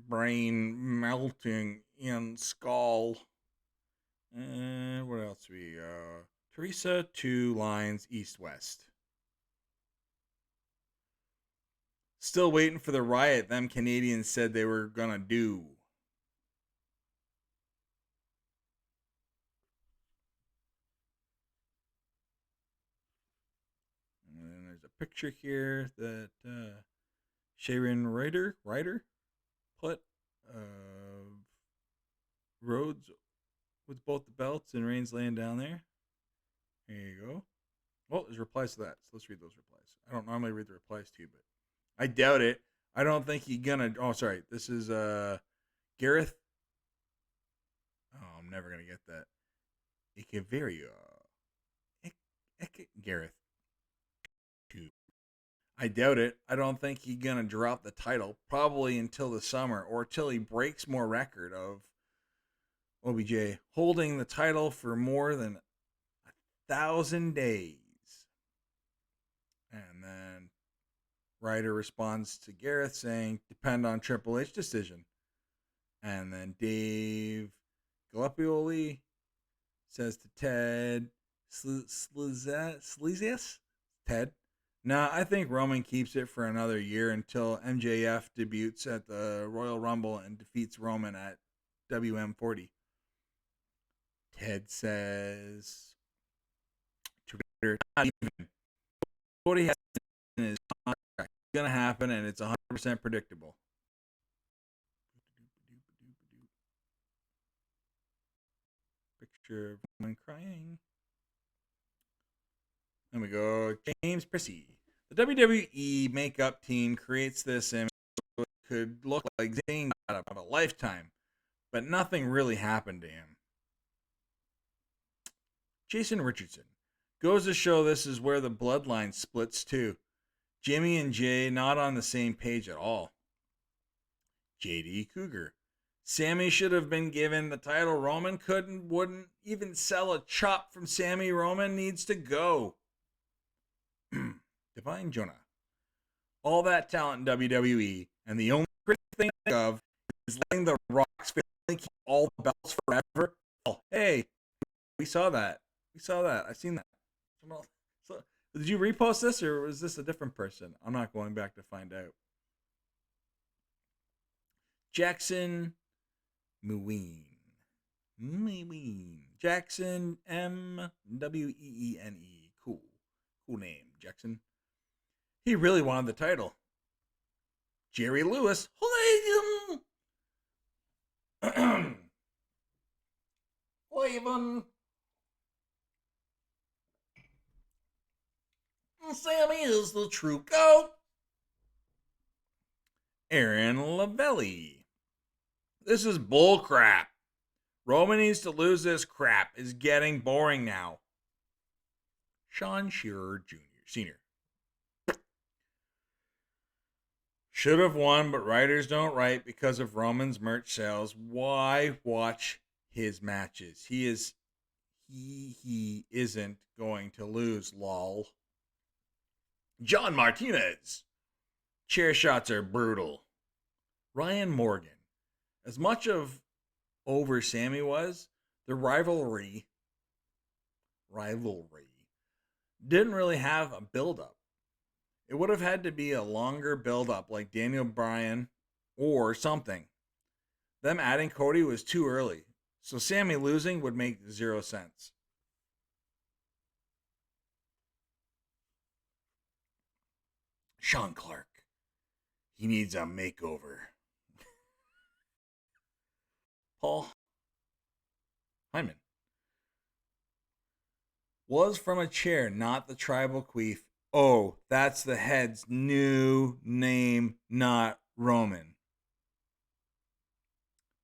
brain melting in skull. And what else we Teresa, 2 lines east west. Still waiting for the riot them Canadians said they were gonna do. And then there's a picture here that Sharon Ryder put Rhodes with both the belts and Reigns laying down there. There you go. Well, there's replies to that, so let's read those replies. I don't normally read the replies to you, but I doubt it. I don't think he's gonna. Oh, sorry. This is Gareth. Oh, I'm never gonna get that. Echeveria. Gareth. I doubt it. I don't think he's gonna drop the title probably until the summer or till he breaks more record of OBJ holding the title for more than 1,000 days. And then Ryder responds to Gareth saying, "Depend on Triple H decision." And then Dave Gallipoli says to Ted Sleazius, Ted, "Nah, I think Roman keeps it for another year until MJF debuts at the Royal Rumble and defeats Roman at WM40. Ted says to Ryder, "Not even. What he has in his contract. It's going to happen, and it's 100% predictable." Picture of Roman crying. Then we go, James Prissy. The WWE makeup team creates this image so it could look like Zayn got of a lifetime, but nothing really happened to him. Jason Richardson. Goes to show this is where the bloodline splits too. Jimmy and Jay not on the same page at all. JD Cougar. Sami should have been given the title. Roman wouldn't even sell a chop from Sami. Roman needs to go. Divine Jonah. All that talent in WWE, and the only thing I think of is letting the Rock's family keep all the belts forever. Oh, hey, we saw that. I've seen that. So, did you repost this, or was this a different person? I'm not going back to find out. Jackson Muween. Jackson Mweene. Cool name, Jackson. He really wanted the title. Jerry Lewis. Cleveland. Sami is the true GOAT. Aaron Lavelli. This is bullcrap. Roman needs to lose this crap. It's getting boring now. Sean Shearer Jr. Sr. Should have won, but writers don't write because of Roman's merch sales. Why watch his matches? He isn't going to lose, lol. John Martinez. Chair shots are brutal. Ryan Morgan. As much of over Sami was, the rivalry didn't really have a build-up. It would have had to be a longer build-up like Daniel Bryan or something. Them adding Cody was too early, so Sami losing would make 0 sense. Sean Clark. He needs a makeover. Paul Hyman. Was from a chair, not the tribal queef. Oh, that's the head's new name, not Roman.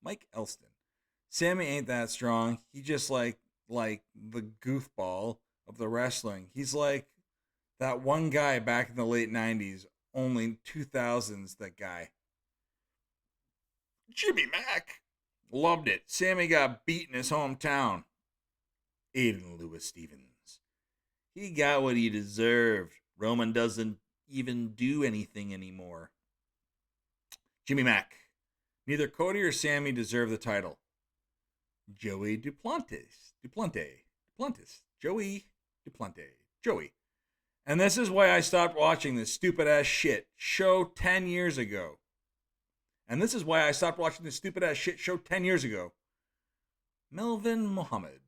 Mike Elston. Sami ain't that strong. He just like the goofball of the wrestling. He's like that one guy back in the late 90s, only 2000s, that guy. Jimmy Mack. Loved it. Sami got beat in his hometown. Aiden Lewis Stevens. He got what he deserved. Roman doesn't even do anything anymore. Jimmy Mack. Neither Cody or Sami deserve the title. Joey Duplantis. Joey. And this is why I stopped watching this stupid ass shit show 10 years ago. Melvin Muhammad.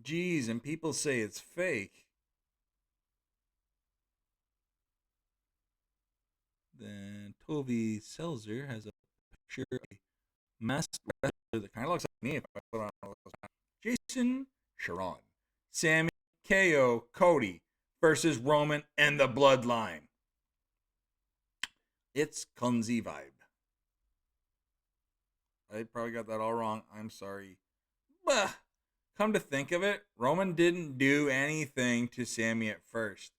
Geez, and people say it's fake. Then Toby Selzer has a picture of a masked wrestler that kind of looks like me if I put on all those. Jason Sharon. Sami, KO, Cody versus Roman and the Bloodline. It's Kunzi vibe. I probably got that all wrong. I'm sorry. Bah. Come to think of it, Roman didn't do anything to Sami at first.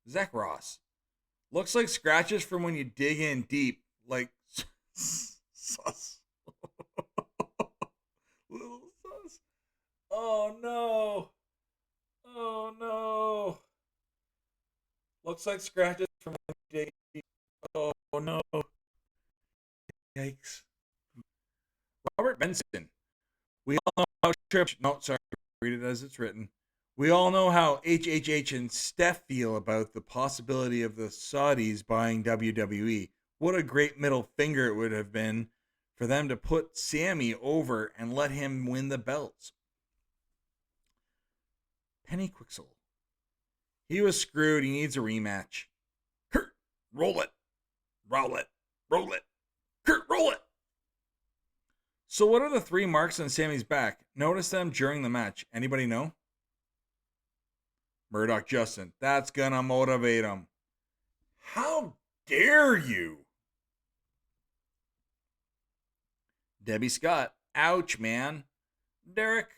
Zach Ross. Looks like scratches from when you dig in deep. Like sus. Little sus. Oh no. Oh no. Looks like scratches from when you dig in deep. Oh no. Yikes. Robert Benson. We all know how read it as it's written. We all know how HHH and Steph feel about the possibility of the Saudis buying WWE. What a great middle finger it would have been for them to put Sami over and let him win the belts. Penny Quixel. He was screwed. He needs a rematch. Kurt, roll it. Roll it. Roll it. Kurt, roll it. So what are the 3 marks on Sami's back? Notice them during the match. Anybody know? Murdoch Justin. That's gonna motivate him. How dare you? Debbie Scott. Ouch, man. Derek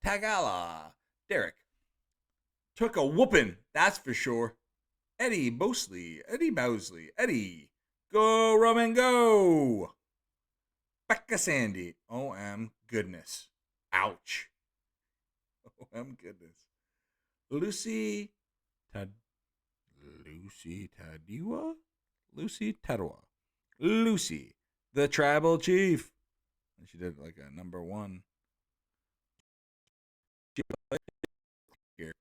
Tagala. Derek. Took a whooping, that's for sure. Eddie Bowsley. Eddie. Go, Roman, go! Becca Sandy. OM goodness. Ouch. OM goodness. Lucy Tadwa. Lucy, the tribal chief. And she did like a number 1. Here.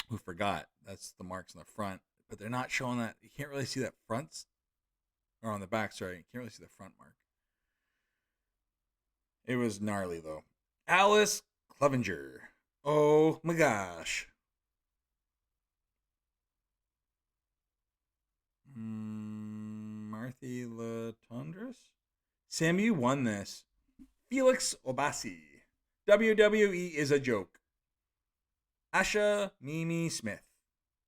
Who forgot? That's the marks on the front. But they're not showing that. You can't really see that front. Or on the back, sorry. You can't really see the front mark. It was gnarly, though. Alice Clevenger. Oh, my gosh. Marthy Latondras. Sami, you won this. Felix Obasi. WWE is a joke. Asha Mimi Smith.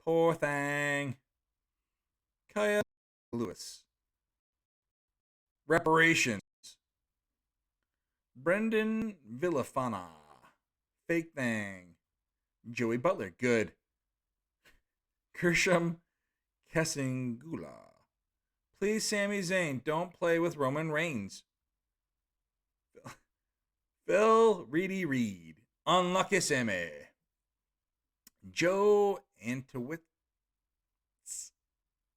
Poor thing. Kaya Lewis. Reparations. Brendan Villafana. Fake thing. Joey Butler. Good. Kersham Kessingula. Please, Sami Zayn, don't play with Roman Reigns. Phil Reedy Reed. Unlucky Sami. Joe Antowitz.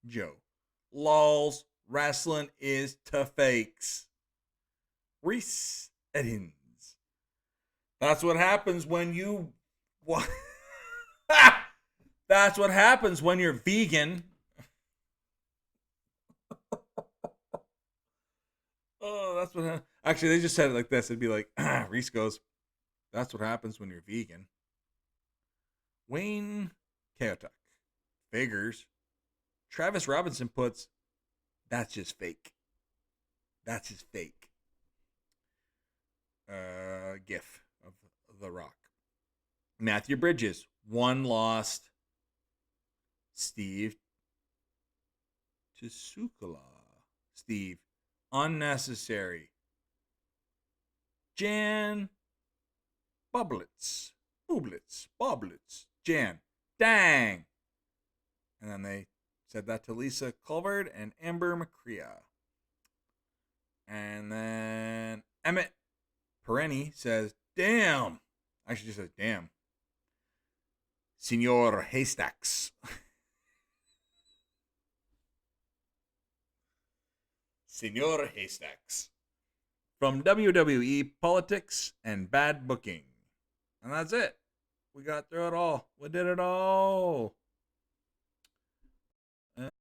Joe. Lols. Wrestling is to fakes. Reese Edins. That's what happens when you... That's what happens when you're vegan. Oh, that's what... Actually, they just said it like this. It'd be like, Reese goes, that's what happens when you're vegan. Wayne Kaotuk. Figures. Travis Robinson puts, that's just fake. That's just fake. GIF of The Rock. Matthew Bridges. 1 lost. Steve Tsukala. Steve. Unnecessary. Jan Bublitz. Boblitz. Jan. Dang. And then they said that to Lisa Culvert and Amber McCrea. And then Emmett Perenni says, damn. Actually just says, damn. Senor Haystacks. Senor Haystacks. From WWE Politics and Bad Booking. And that's it. We got through it all. We did it all. And